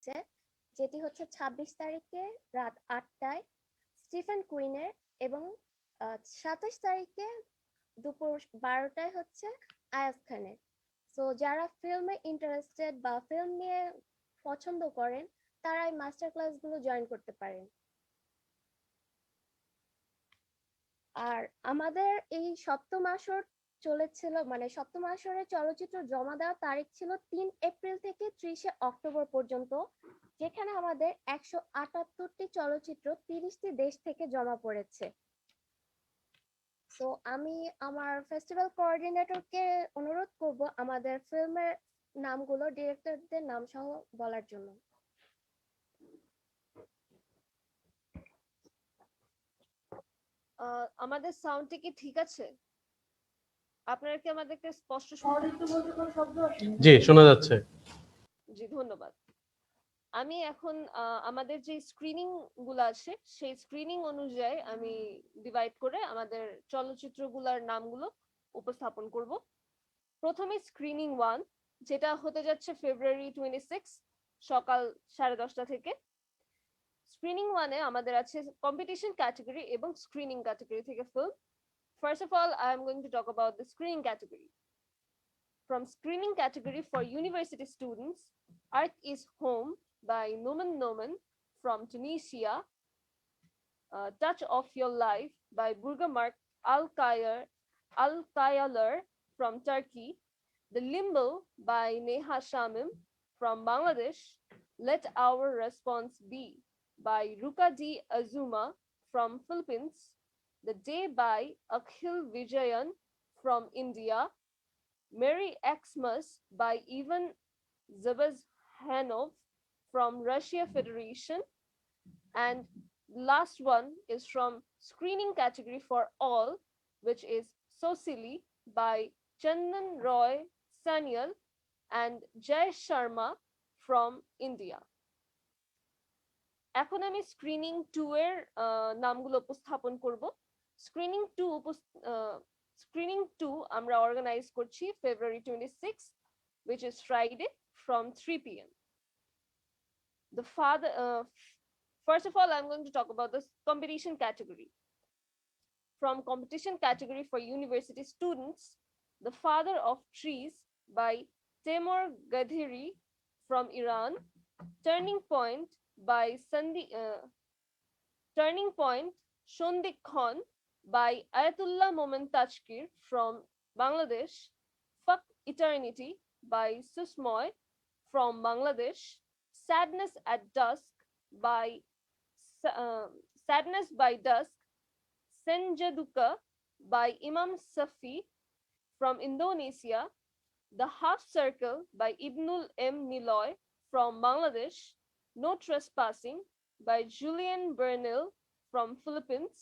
হচ্ছে, যেটি হচ্ছে 26 তারিখে রাত 8টায় স্টিফেন কুইনের, এবং 27 তারিখে দুপুর 12টায় হচ্ছে আয়াজ খানের। সো যারা ফিল্মে ইন্টারেস্টেড বা ফিল্ম নিয়ে পছন্দ করেন, তারা এই মাস্টার ক্লাসগুলো জয়েন করতে পারেন। আর আমাদের এই সপ্তম আসর চলেছিল, মানে সপ্তম আসরের চলচ্চিত্র জমা দেওয়ার তারিখ ছিল 3 এপ্রিল থেকে 30 অক্টোবর পর্যন্ত, যেখানে আমাদের 178টি চলচ্চিত্র 30টি দেশ থেকে জমা পড়েছে। তো আমি আমার ফেস্টিভ্যাল কোঅর্ডিনেটরকে অনুরোধ করব আমাদের ফিল্মের নামগুলো ডিরেক্টরদের নাম সহ বলার জন্য। আমাদের সাউন্ডটা কি ঠিক আছে? আপনারা কি আমাদেরকে স্পষ্ট শুনতে পাচ্ছেন? জি, শোনা যাচ্ছে। জি, ধন্যবাদ। আমি এখন আমাদের যে স্ক্রিনিং গুলো আছে সেই স্ক্রিনিং অনুযায়ী আমি ডিভাইড করে আমাদের চলচ্চিত্রগুলোর নামগুলো উপস্থাপন করব। প্রথমে স্ক্রিনিং 1, যেটা হতে যাচ্ছে ফেব্রুয়ারি 26 সকাল 10:30 থেকে। স্ক্রিনিং 1-এ আমাদের আছে কম্পিটিশন ক্যাটাগরি এবং স্ক্রিনিং ক্যাটাগরি থেকে film. First of all, I am going to talk about the screening category. From screening category for university students, Art is Home by Nouman Nouman from Tunisia, Touch of Your Life by Burgamark Al-Kayalar from Turkey, The Limbo by Neha Shamim from Bangladesh, Let Our Response Be by Ruka D. Azuma from Philippines, The Day by Akhil Vijayan from India, Merry Xmas by Ivan Zabazhanov from Russia Federation, and last one is from screening category for all, which is So Silly by Chandan Roy Sanyal and Jay Sharma from India. এখন আমি screening 2 এর নামগুলো উপস্থাপন করব। Screening 2 আমরা organise করছি February 26, which is Friday from 3 p.m. First of all, I'm going to talk about the competition category. From competition category for university students, The Father of Trees by Temur Gadhiri from Iran, Turning Point by Shondik Khan by Ayatullah Momen Tajkir from Bangladesh, Fuck Eternity by Susmoy from Bangladesh, Sadness at Dusk by Dusk, Senjaduka by Imam Safi from Indonesia, The Half Circle by Ibnul M. Niloy from Bangladesh, No Trespassing by Julian Bernil from Philippines,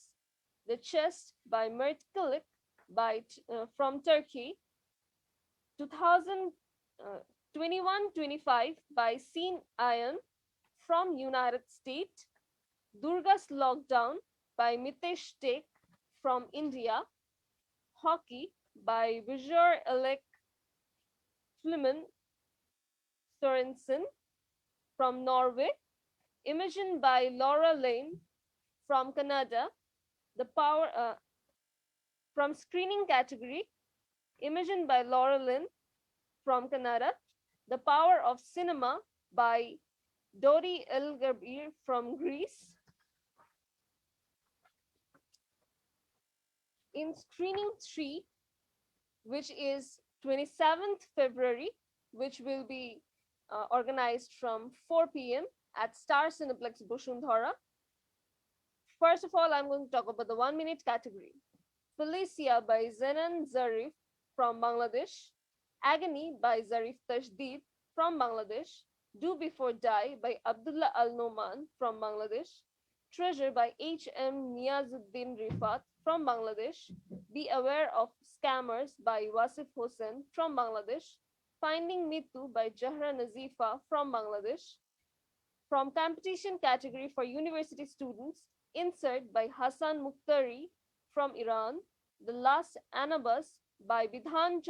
The Chest by Mert Kılıç from Turkey, 2021-25 by Seen Ayan from United States, Durga's Lockdown by Mitesh Tek from India, Hockey by Vijay Alek Flimen Sorensen from Norway, Imogen by Laura Lane from Canada, from screening category, Imogen by Laura Lane from Canada, The Power of Cinema by Dori Elgabir from Greece. In screening 3, which is 27th February, which will be organized from 4 p.m. at Star Cineplex Bushundhara. First of all, I'm going to talk about the 1-minute category. Felicia by Zenan Zarif from Bangladesh, Agony by Zarif Tashdid from Bangladesh, Do Before Die by Abdullah Al Noman from Bangladesh, Treasure by H.M. Niazuddin Rifat from Bangladesh, Be Aware of Scammers by Wasif Hossain from Bangladesh, Finding Mitu by Jahra Nazifa from Bangladesh. From competition category for university students, Insert by Hassan Mukhtari from Iran, The Last Anabas by Bidhan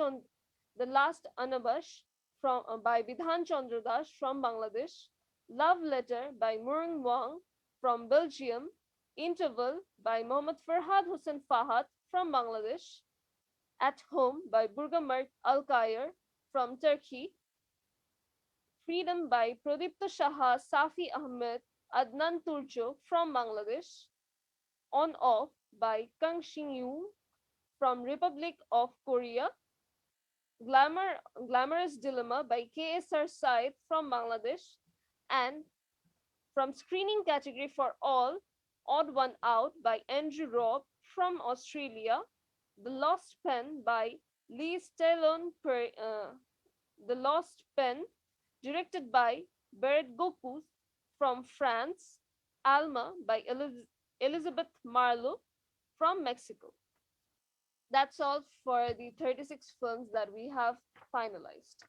Chandra Das from Bangladesh, Love Letter by Murung Wang from Belgium, Interval by Mohammad Farhad Hussein Fahad from Bangladesh, At Home by Burgamark Alkayer from Turkey, Freedom by Pradipta Shaha Safi Ahmed Adnan Turjo from Bangladesh, On Off by Kang Shin Yoon from Republic of Korea, Glamorous Dilemma by KSR Said from Bangladesh, and from screening category for all, Odd One Out by Andrew Robb from Australia, The Lost Pen by Lee Stellon, The Lost Pen, directed by Beret Gokus from France, Alma by Elizabeth Marlowe from Mexico. That's all for the 36 films that we have finalized.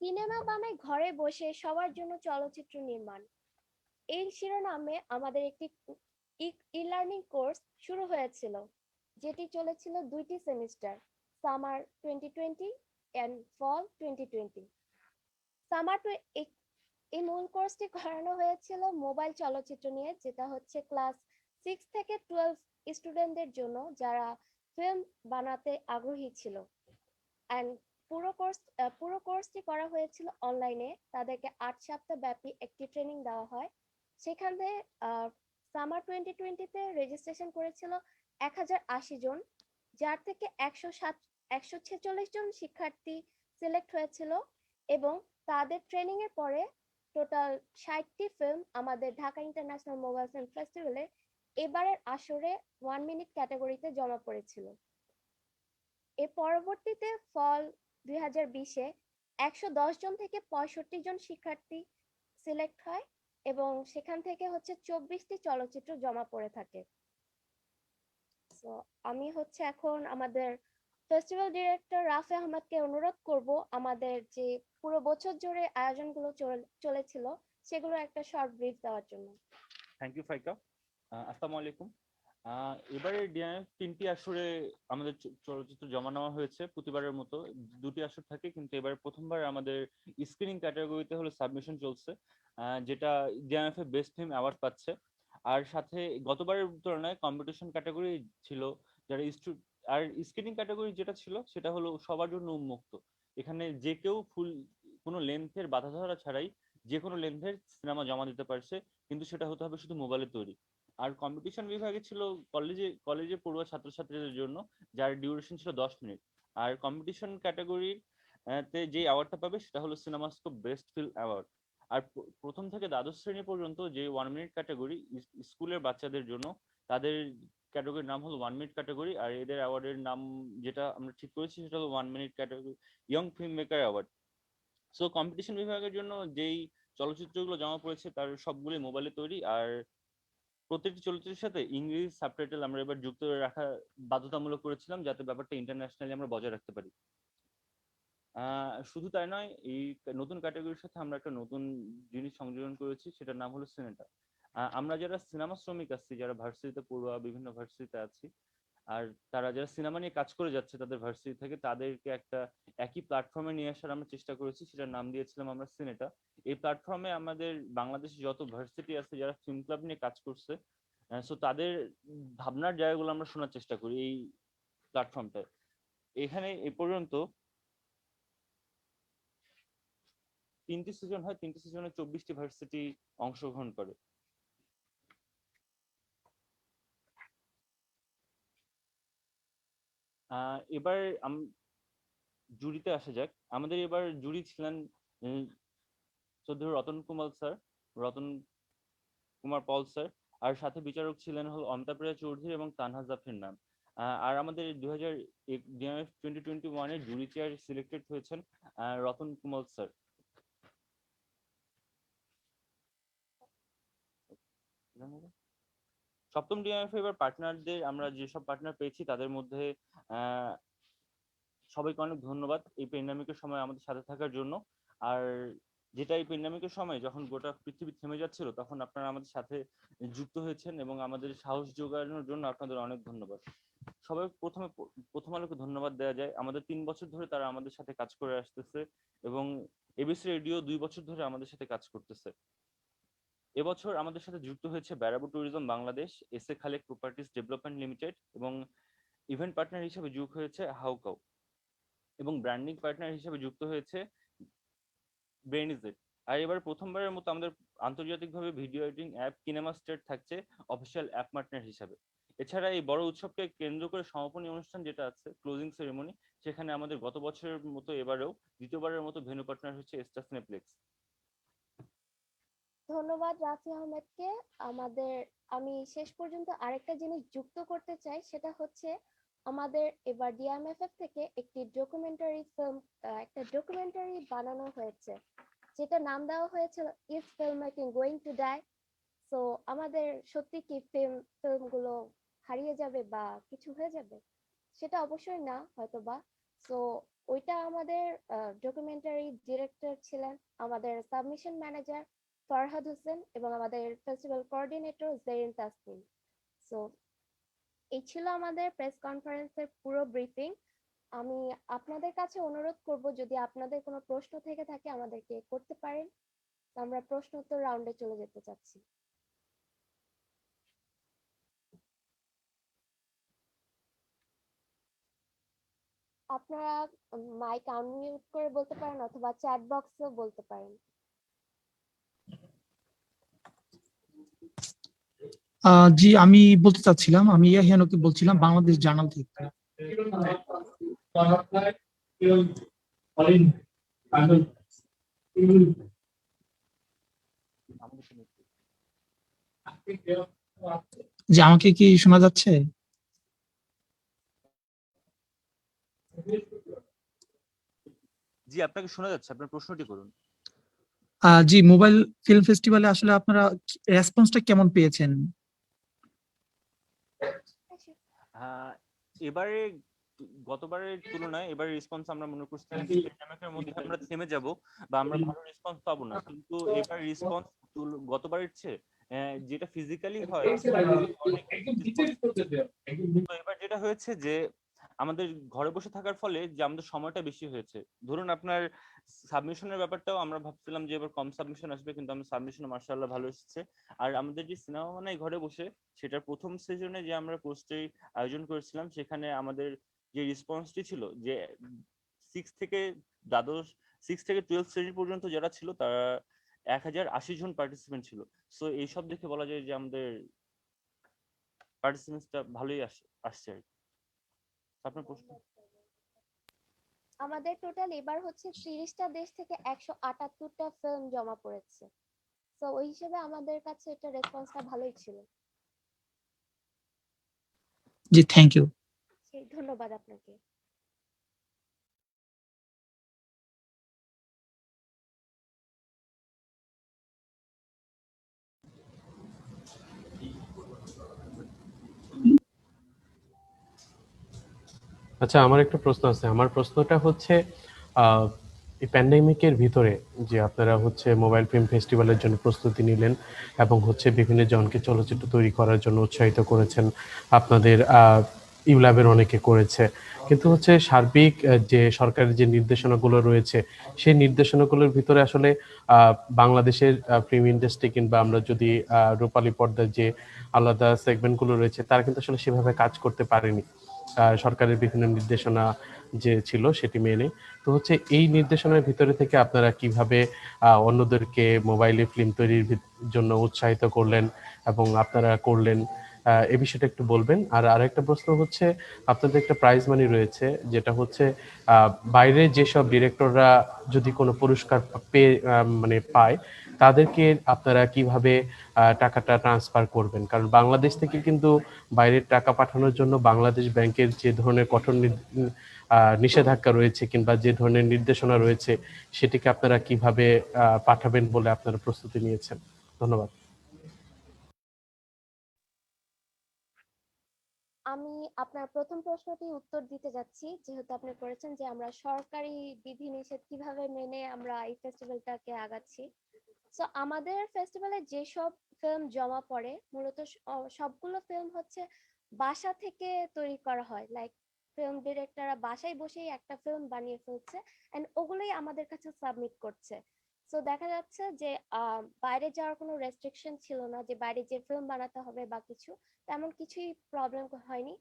Cinema মানে ঘরে বসে সবার জন্য চলচ্চিত্র নির্মাণ, এই শিরোনামে আমাদের একটি ই লার্নিং কোর্স শুরু হয়েছিল, যেটি চলেছিল 2টি semester, summer 2020 and fall 2020। Summer এই মূল কোর্সটি করানো হয়েছিল মোবাইল চলচ্চিত্র নিয়ে, যেটা হচ্ছে ক্লাস 6 থেকে 12 স্টুডেন্টদের জন্য যারা ফিল্ম বানাতে আগ্রহী ছিল। অ্যান্ড পুরো কোর্সটি করা হয়েছিল অনলাইনে। তাদেরকে 8 সপ্তাহ ব্যাপী একটি ট্রেনিং দেওয়া হয়। সেখানে সামার 2020-তে রেজিস্ট্রেশন করেছিল 1080 জন, যার থেকে 146 জন শিক্ষার্থী সিলেক্ট হয়েছিল, এবং তাদের ট্রেনিং এর পরে টোটাল 60টি ফিল্ম আমাদের ঢাকা ইন্টারন্যাশনাল মোবাইল ফিল্ম ফেস্টিভ্যালে এবারের আসরে 1 মিনিট ক্যাটাগরিতে জমা পড়েছিল। এর পরবর্তীতে ফল 2020-এ 110 জন থেকে 65 জন শিক্ষার্থী সিলেক্ট হয়, এবং সেখান থেকে হচ্ছে 24টি চলচ্চিত্র জমা পড়ে থাকে। সো আমি হচ্ছে এখন আমাদের ফেস্টিভ্যাল ডিরেক্টর রাফি আহমদকে অনুরোধ করব আমাদের যে পুরো বছর জুড়ে আয়োজনগুলো চলেছিল সেগুলো একটা শর্ট ব্রিফ দেওয়ার জন্য। Thank you Faika. আসসালামু আলাইকুম। এবারে ডিএনএফ 3টি আসরে আমাদের চলচ্চিত্র জমা নেওয়া হয়েছে। প্রতিবারের মতো 2টি আসর থাকে, কিন্তু এবারে প্রথমবার আমাদের স্ক্রিনিং ক্যাটাগরিতে হলো সাবমিশন চলছে, যেটা ডিএনএফ এর বেস্ট ফিল্ম অ্যাওয়ার্ড পাচ্ছে। আর সাথে গতবারের তুলনায় কম্পিটিশন ক্যাটাগরি ছিল, যারা আর স্ক্রিনিং ক্যাটাগরি যেটা ছিল সেটা হলো সবার জন্য উন্মুক্ত। এখানে যে কেউ কোনো লেন্থের বাধা ধরা ছাড়াই যে কোনো লেন্থের সিনেমা জমা দিতে পারছে, কিন্তু সেটা হতে হবে শুধু মোবাইলে তৈরি। আর কম্পিটিশন বিভাগে ছিল কলেজে পড়ুয়া ছাত্রছাত্রীদের জন্য, যার ডিউরেশন ছিল 10 মিনিট। আর কম্পিটিশন ক্যাটাগরির তে যে অ্যাওয়ার্ডটা পাবে সেটা হলো সিনেমাস্কোপ বেস্ট ফিল্ম অ্যাওয়ার্ড। আর প্রথম থেকে দ্বাদশ শ্রেণী পর্যন্ত যে 1 মিনিট ক্যাটাগরি স্কুলের বাচ্চাদের জন্য, তাদের ক্যাটাগরির নাম হলো 1 মিনিট ক্যাটাগরি। আর এদের অ্যাওয়ার্ডের নাম যেটা আমরা ঠিক করেছি সেটা হলো 1 minute category young film maker award. So competition বিভাগের জন্য যেই চলচ্চিত্রগুলো জমা পড়েছে তার সবগুলোই মোবাইলে তৈরি। আর প্রত্যেকটি চলচ্চিত্রের সাথে ইংরেজি সাবটাইটেল আমরা এবার যুক্ত রাখা বাধ্যতামূলক করেছিলাম, যাতে ব্যাপারটা ইন্টারন্যাশনালি আমরা বজায় রাখতে পারি। শুধু তাই নয়, এই নতুন ক্যাটাগরির সাথে আমরা একটা নতুন জিনিস সংযোজন করেছি, সেটার নাম হলো সিনেটা। আমরা যারা সিনেমা শ্রমিক আছি, যারা ভার্সিটিতে পড়ুয়া বিভিন্ন ভার্সিটিতে আছি, আর তারা যারা সিনেমা নিয়ে কাজ করে যাচ্ছে তাদের ভার্সিটি থেকে, তাদেরকে একটা একই প্ল্যাটফর্মে নিয়ে আসার আমরা চেষ্টা করেছি, সেটার নাম দিয়েছিলাম আমরা সিনেটা। এই প্ল্যাটফর্মে আমাদের বাংলাদেশে যত ভার্সিটি আছে যারা ফিল্ম ক্লাব নিয়ে কাজ করছে, সো তাদের ভাবনার জায়গাগুলো আমরা শোনার চেষ্টা করি এই প্ল্যাটফর্মটায়। এখানে এ পর্যন্ত 3টি সিজন হয়, 3টি সিজনে 24টি ভার্সিটি অংশগ্রহণ করে। এবার জুরিতে আসা যাক। আমাদের এবার জুরি ছিলেন চৌধুরী রতন কুমার পল স্যার, আর সাথে বিচারক ছিলেন হল অমিতাভ রায় চৌধুরী এবং তানহা জাফির নাম। আর আমাদের 2021-এর জুরি চেয়ার সিলেক্টেড হয়েছেন রতন কুমার স্যার। সপ্তম ডিএমএফ এবার পার্টনারদের আমরা যেসব পার্টনার পেয়েছি তাদের মধ্যে সবাইকে অনেক ধন্যবাদ এই প্যান্ডেমিকের সময় আমাদের সাথে থাকার জন্য। আর যেটা এই প্যান্ডেমিকের সময় যখন গোটা পৃথিবী থেমে যাচ্ছিল, তখন আপনারা আমাদের সাথে যুক্ত হয়েছেন এবং আমাদের সাহস যোগানোর জন্য আপনাদের অনেক ধন্যবাদ। সবাই প্রথম আলোকে ধন্যবাদ দেওয়া যায়। আমাদের 3 বছর ধরে তারা আমাদের সাথে কাজ করে আসতেছে এবং এবিসি রেডিও 2 বছর ধরে আমাদের সাথে কাজ করতেছে। এবছর আমাদের সাথে যুক্ত হয়েছে Berabo tourism Bangladesh, S A Khalek properties development limited এবং ইভেন্ট পার্টনার হিসেবে যুক্ত হয়েছে হাউকাউ এবং ব্র্যান্ডিং পার্টনার হিসেবে যুক্ত হয়েছে ব্রেনিজেট। আর এবার প্রথমবারের মতো আমাদের আন্তর্জাতিকভাবে ভিডিও এডিটিং অ্যাপ কিনেমা স্টেট থাকছে অফিসিয়াল অ্যাপ পার্টনার হিসাবে। এছাড়া এই বড় উৎসবকে কেন্দ্র করে সমাপনী অনুষ্ঠান যেটা আছে ক্লোজিং সেরেমনি, সেখানে আমাদের গত বছরের মতো এবারেও দ্বিতীয়বারের মতো ভেন্যু পার্টনার হচ্ছে স্টার সিনেপ্লেক্স। ধন্যবাদ রাফি আহমেদকে। আমি শেষ পর্যন্ত আরেকটা জিনিস যুক্ত করতে চাই, সেটা হচ্ছে আমাদের এবার ডিএমএফএফ থেকে একটা ডকুমেন্টারি বানানো হয়েছে, যেটা নাম দেওয়া হয়েছিল is film making going to die. তো আমাদের সত্যি কি ফিল্মগুলো হারিয়ে যাবে বা কিছু হয়ে যাবে? সেটা অবশ্যই না হয়তোবা। তো ওইটা আমাদের ডকুমেন্টারি ডিরেক্টর ছিলেন আমাদের সাবমিশন ম্যানেজার ফরহাদ হোসেন এবং আমাদের festival coordinator Zerin Tasnim. So এই ছিল আমাদের প্রেস কনফারেন্সের পুরো ব্রিফিং। আমি আপনাদের কাছে অনুরোধ করব, যদি আপনাদের কোনো প্রশ্ন থেকে থাকে আমাদেরকে করতে পারেন। আমরা প্রশ্ন উত্তর রাউন্ডে চলে যেতে চাচ্ছি। আপনারা মাইক আনমিউট করে বলতে পারেন অথবা চ্যাট বক্সেও বলতে পারেন। জি, আমি বলতে চাচ্ছিলাম, আমি ইয়াহিয়ানুকে বলছিলাম বাংলাদেশ জার্নাল থেকে। যে আমাকে কি শোনা যাচ্ছে? জি, আপনাকে শোনা যাচ্ছে, আপনার প্রশ্নটি করুন। জি, মোবাইল ফিল্ম ফেস্টিভ্যালে আসলে আপনারা রেসপন্সটা কেমন পেয়েছেন? এবারে গতবারের তুলনায় এবারে রেসপন্স আমরা মনে করছি প্যান্ডেমিকের মধ্যে আমরা থেমে যাব বা আমরা ভালো রেসপন্স পাবো না, কিন্তু এবার রেসপন্স গতবারের চেয়ে যেটা ফিজিক্যালি হয় তো এবার যেটা হয়েছে যে আমাদের ঘরে বসে থাকার ফলে যে আমাদের সময়টা বেশি হয়েছে। ধরুন আপনার সাবমিশনের ব্যাপারটাও আমরা ভাবছিলাম যে এবার কম সাবমিশন আসবে, কিন্তু আমাদের সাবমিশন মাশাআল্লাহ ভালো এসেছে। আর আমাদের যে সিনেমা বানাই ঘরে বসে, সেটার প্রথম সিজনে যে আমরা পোস্টে আয়োজন করেছিলাম, সেখানে আমাদের যে রেসপন্সটি ছিল যে সিক্স থেকে দ্বাদশ 6 থেকে 12 শ্রেণী পর্যন্ত যারা ছিল তারা 1080 জন পার্টিসিপেন্ট ছিল। সো এইসব দেখে বলা যায় যে আমাদের পার্টিসিপেন্টসটা ভালোই আসছে আর কি। আপনার প্রশ্ন? আমাদের টোটাল এবার হচ্ছে 30টা দেশ থেকে 178টা ফিল্ম জমা পড়েছে। তো ওই হিসেবে আমাদের কাছে এটা রেসপন্সটা ভালোই ছিল। জি, থ্যাংক ইউ। ধন্যবাদ আপনাকে। আচ্ছা, আমার একটা প্রশ্ন আছে। আমার প্রশ্নটা হচ্ছে আহ, এই প্যান্ডেমিকের ভিতরে যে আপনারা হচ্ছে মোবাইল ফিল্ম ফেস্টিভ্যালের জন্য প্রস্তুতি নিলেন এবং হচ্ছে বিভিন্ন জনকে চলচ্চিত্র তৈরি করার জন্য উৎসাহিত করেছেন, আপনাদের ইউল্যাবের অনেকে করেছে, কিন্তু হচ্ছে সার্বিক যে সরকারের যে নির্দেশনাগুলো রয়েছে সেই নির্দেশনাগুলোর ভিতরে আসলে বাংলাদেশের ফিল্ম ইন্ডাস্ট্রি কিংবা আমরা যদি রূপালী পর্দার যে আলাদা সেগমেন্টগুলো রয়েছে তারা কিন্তু আসলে সেভাবে কাজ করতে পারেনি সরকারের বিভিন্ন নির্দেশনা যে ছিল সেটি মেনে। তো হচ্ছে এই নির্দেশনার ভিতরে থেকে আপনারা কিভাবে অন্যদেরকে মোবাইলে ফিল্ম তৈরির জন্য উৎসাহিত করলেন এবং আপনারা করলেন, এই বিষয়টা একটু বলবেন। আর আরেকটা প্রশ্ন হচ্ছে, আপনাদের একটা প্রাইজ মানি রয়েছে যেটা হচ্ছে বাইরে যেসব ডিরেক্টররা যদি কোনো পুরস্কার পেয়ে মানে পায় তাদেরকে আপনারা কিভাবে টাকাটা ট্রান্সফার করবেন? কারণ বাংলাদেশ থেকে কিন্তু বাইরের টাকা পাঠানোর জন্য বাংলাদেশ ব্যাংকের যে ধরনের কঠোর নিষেধাজ্ঞা রয়েছে কিংবা যে ধরনের নির্দেশনা রয়েছে সেটিকে আপনারা কিভাবে পাঠাবেন বলে আপনারা প্রস্তুতি নিয়েছেন? ধন্যবাদ। আমি আপনার প্রথম প্রশ্নটি উত্তর দিতে যাচ্ছি, যেহেতু আপনি করেছেন যে আমরা সরকারি বিধিনিষেধ কিভাবে মেনে আমরা এই ফেস্টিভ্যালটাকে আগাচ্ছি। তো আমাদের ফেস্টিভ্যালে যেসব ফিল্ম জমা পড়ে মূলত সবগুলো ফিল্ম হচ্ছে বাসা থেকে তৈরি করা হয়, লাইক ফিল্ম ডিরেক্টররা বাসায় বসেই একটা ফিল্ম বানিয়ে ফেলছে এন্ড ওগুলোই আমাদের কাছে সাবমিট করছে। সো দেখা যাচ্ছে যে বাইরে যাওয়ার কোনো রেস্ট্রিকশন ছিল না যে বাইরে যে ফিল্ম বানাতে হবে বা কিছু, তেমন কিছুই প্রবলেম হয়নি।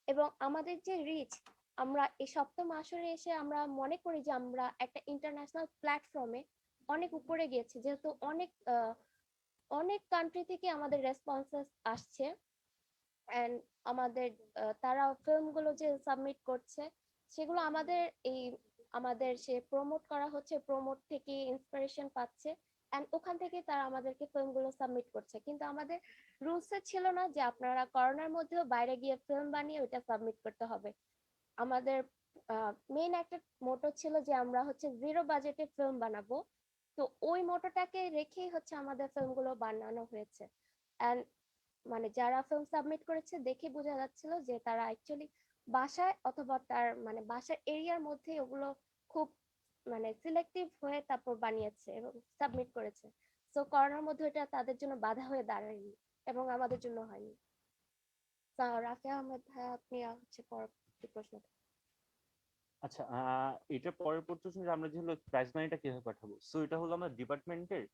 এবং আমাদের যে রিচ, আমরা এই সপ্তম আসরে এসে আমরা মনে করি যে আমরা একটা ইন্টারন্যাশনাল প্ল্যাটফর্মে অনেক উপরে গিয়েছি, যেহেতু অনেক অনেক কান্ট্রি থেকে আমাদের রেসপন্সেস আসছে এন্ড আমাদের তারা ফিল্মগুলো যে সাবমিট করছে সেগুলো আমাদের এই আমাদের সে প্রমোট করা হচ্ছে, প্রমোট থেকে ইন্সপিরেশন পাচ্ছে এন্ড ওখান থেকে তারা আমাদেরকে ফিল্মগুলো সাবমিট করছে। কিন্তু আমাদের রুলসে ছিল না যে আপনারা করোনার মধ্যেও বাইরে গিয়ে ফিল্ম বানিয়ে ওইটা সাবমিট করতে হবে। আমাদের মেইন একটা মোটো ছিল যে আমরা হচ্ছে জিরো বাজেটে ফিল্ম বানাবো। তো ওই মোটোটাকে রেখেই হচ্ছে আমাদের ফিল্মগুলো বানানো হয়েছে। এন্ড মানে যারা ফিল্ম সাবমিট করেছে দেখে বোঝা যাচ্ছিল যে তারা অ্যাকচুয়ালি বাসায় অথবা তার মানে বাসার এরিয়ার মধ্যে ওগুলো খুব মানে সিলেক্টিভ হয়ে তারপর বানিয়েছে এবং সাবমিট করেছে। সো করোনার মধ্যে এটা তাদের জন্য বাধা হয়ে দাঁড়ায়নি এবং আমাদের জন্য হয়নি। রাফি আহমেদ ভাই, আপনি হচ্ছে পরবর্তী প্রশ্ন। আচ্ছা, এটা পরের প্রশ্ন যে আমরা যে হলো প্রাইজ মানিটা কিভাবে পাঠাবো। সো এটা হলো আমাদের ডিপার্টমেন্টের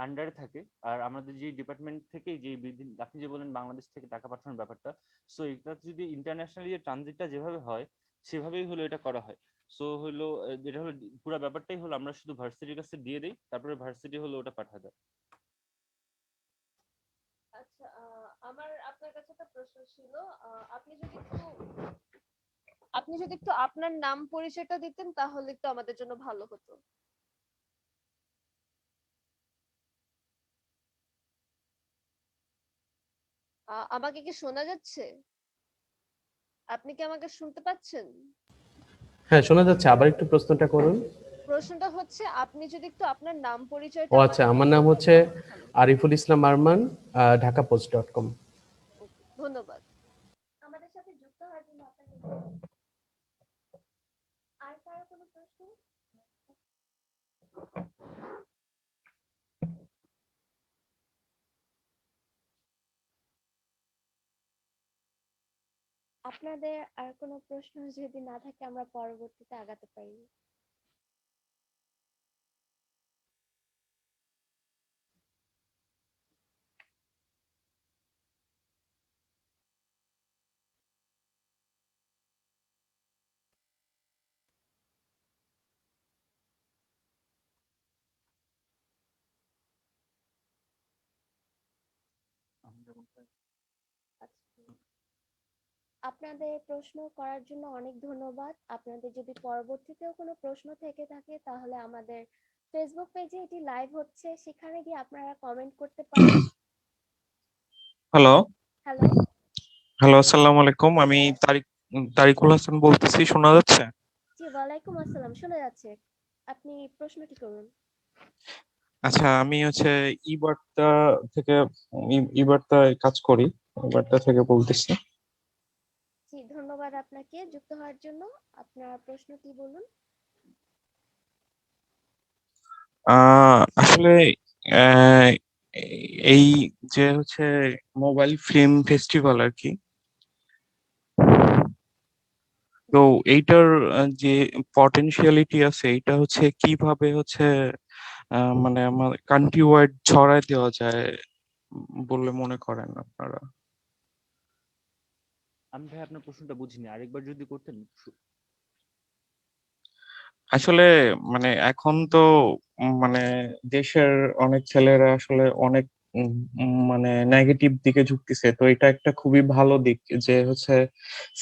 আন্ডারে থাকে। আর আমাদের যে ডিপার্টমেন্ট থেকে যে আপনি যে বলেন বাংলাদেশ থেকে টাকা পাঠানোর ব্যাপারটা, সো এটা যদি ইন্টারন্যাশনালি যে ট্রানজিটটা যেভাবে হয় সেভাবেই হলো এটা করা হয়। সো হলো যেটা হলো পুরো ব্যাপারটাই হলো আমরা শুধু ভার্সিটির কাছে দিয়ে দিই, তারপরে ভার্সিটি হলো ওটা পাঠায় দেয়। আচ্ছা, আমার আপনার কাছে একটা প্রশ্ন ছিল। আপনি যদি একটু আপনার নাম পরিচয়টা দিতেন তাহলে একটু আমাদের জন্য ভালো হতো। আমাকে কি শোনা যাচ্ছে? আপনি কি আমাকে শুনতে পাচ্ছেন? হ্যাঁ, শোনা যাচ্ছে। আবার একটু প্রশ্নটা করুন। প্রশ্নটা হচ্ছে আপনি যদি একটু আপনার নাম ও পরিচয়টা আচ্ছা, আমাদের আমার নাম দিতেন হচ্ছে তাহলে ভালো হতো। আরিফুল ইসলাম আরমান, ঢাকাপোস্ট.com। ওকে, ধন্যবাদ। আমাদের সাথে যুক্ত হওয়ার জন্য আপনাকে আর কারো কোনো প্রশ্ন? আপনাদের আর কোনো প্রশ্ন যদি না থাকে আমরা পরবর্তীতে আগাতে পারি। আচ্ছা, আপনাদের প্রশ্ন করার জন্য অনেক ধন্যবাদ। আপনাদের যদি পরবর্তীতেও কোনো প্রশ্ন থেকে থাকে তাহলে আমাদের ফেসবুক পেজে এটি লাইভ হচ্ছে, সেখানে গিয়ে আপনারা কমেন্ট করতে পারেন। Hello hello. হ্যালো, আসসালামু আলাইকুম। আমি তারিকুল হাসান বলতেছি, শোনা যাচ্ছে? জি, ওয়ালাইকুম আসসালাম, শোনা যাচ্ছে। আপনি প্রশ্নটি করুন। আচ্ছা, আমি হচ্ছে ইবার্তা থেকে ইবার্তায় কাজ করি, ইবার্তা থেকে বলতেছি। জি, ধন্যবাদ আপনাকে যুক্ত হওয়ার জন্য। আপনার প্রশ্নটি বলুন। আসলে আহ, এই যে হচ্ছে মোবাইল ফিল্ম ফেস্টিভ্যাল আর কি, তো জি, এইটার যে পটেনশিয়ালিটি আছে এটা হচ্ছে কিভাবে হচ্ছে মানে আমার কান্ট্রি ওয়াইড ছড়ায় দেওয়া যায় বলে মনে করেন আপনারা? আমি ভাই আপনার প্রশ্নটা বুঝিনি, আরেকবার যদি করতেন। আসলে মানে এখন তো মানে দেশের অনেক ছেলেরা আসলে অনেক মানে নেগেটিভ দিকে ঝুঁকতেছে, তো এটা একটা খুবই ভালো দিক যে হচ্ছে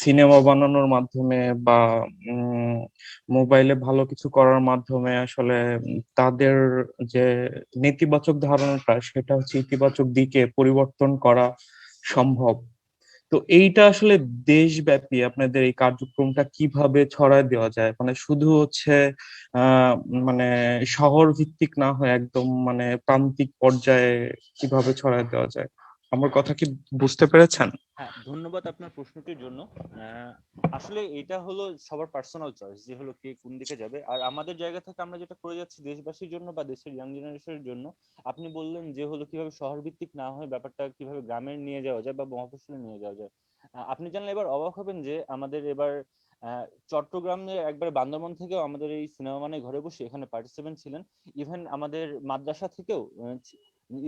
সিনেমা বানানোর মাধ্যমে বা মোবাইলে ভালো কিছু করার মাধ্যমে আসলে তাদের যে নেতিবাচক ধারণাটা সেটা হচ্ছে ইতিবাচক দিকে পরিবর্তন করা সম্ভব। তো এইটা আসলে দেশব্যাপী আপনাদের এই কার্যক্রমটা কিভাবে ছড়ায় দেওয়া যায়, মানে শুধু হচ্ছে আহ মানে শহর ভিত্তিক না হয় একদম মানে প্রান্তিক পর্যায়ে কিভাবে ছড়ায় দেওয়া যায়? আমার কথা কি বুঝতে পেরেছেন? হ্যাঁ, ধন্যবাদ আপনার প্রশ্নটির জন্য। আহ, আসলে এটা হলো সবার পার্সোনাল চয়েস যে হলো কে কোন দিকে যাবে। আর আমাদের জায়গা থেকে আমরা যেটা করে যাচ্ছি দেশবাসীর জন্য বা দেশের ইয়াং জেনারেশনের জন্য। আপনি বললেন যে হলো কিভাবে শহর ভিত্তিক না হয় ব্যাপারটা কিভাবে গ্রামে নিয়ে যাওয়া যায় বা মফস্বলে নিয়ে যাওয়া যায়। আপনি জানলে এবার অবাক হবেন যে আমাদের এবার চট্টগ্রামে একবার বান্দরবন থেকেও আমাদের এই সিনেমা মানে ঘরে বসে এখানে পার্টিসিপেন্ট ছিলেন। ইভেন আমাদের মাদ্রাসা থেকেও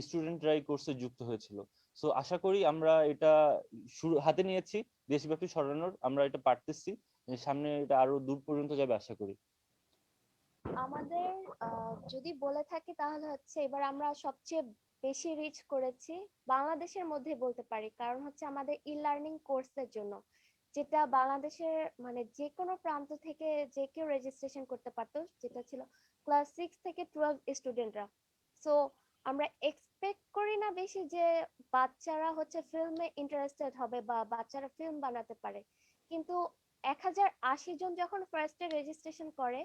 স্টুডেন্টরা এই কোর্সে যুক্ত হয়েছিল। সো আশা করি আমরা এটা শুরু হাতে নিয়েছি, দেশব্যাপী ছড়ানোর আমরা এটা পারতেছি, সামনে এটা আরো দূর পর্যন্ত যাবে আশা করি। আমাদের যদি বলে থাকি তাহলে হচ্ছে এবার আমরা সবচেয়ে বেশি রিচ করেছি বাংলাদেশের মধ্যে বলতে পারি, কারণ হচ্ছে আমাদের ই লার্নিং কোর্সের জন্য, যেটা বাংলাদেশের মানে যে কোনো প্রান্ত থেকে যে কেউ রেজিস্ট্রেশন করতে পারতো, যেটা ছিল ক্লাস 6 থেকে 12 স্টুডেন্টরা। সো আমরা এক্সপেক্ট করি না বেশি যে বাচ্চারা হচ্ছে ফিল্মে ইন্টারেস্টেড হবে বা বাচ্চারা ফিল্ম বানাতে পারে, কিন্তু 1080 জন যখন ফার্স্টে রেজিস্ট্রেশন করে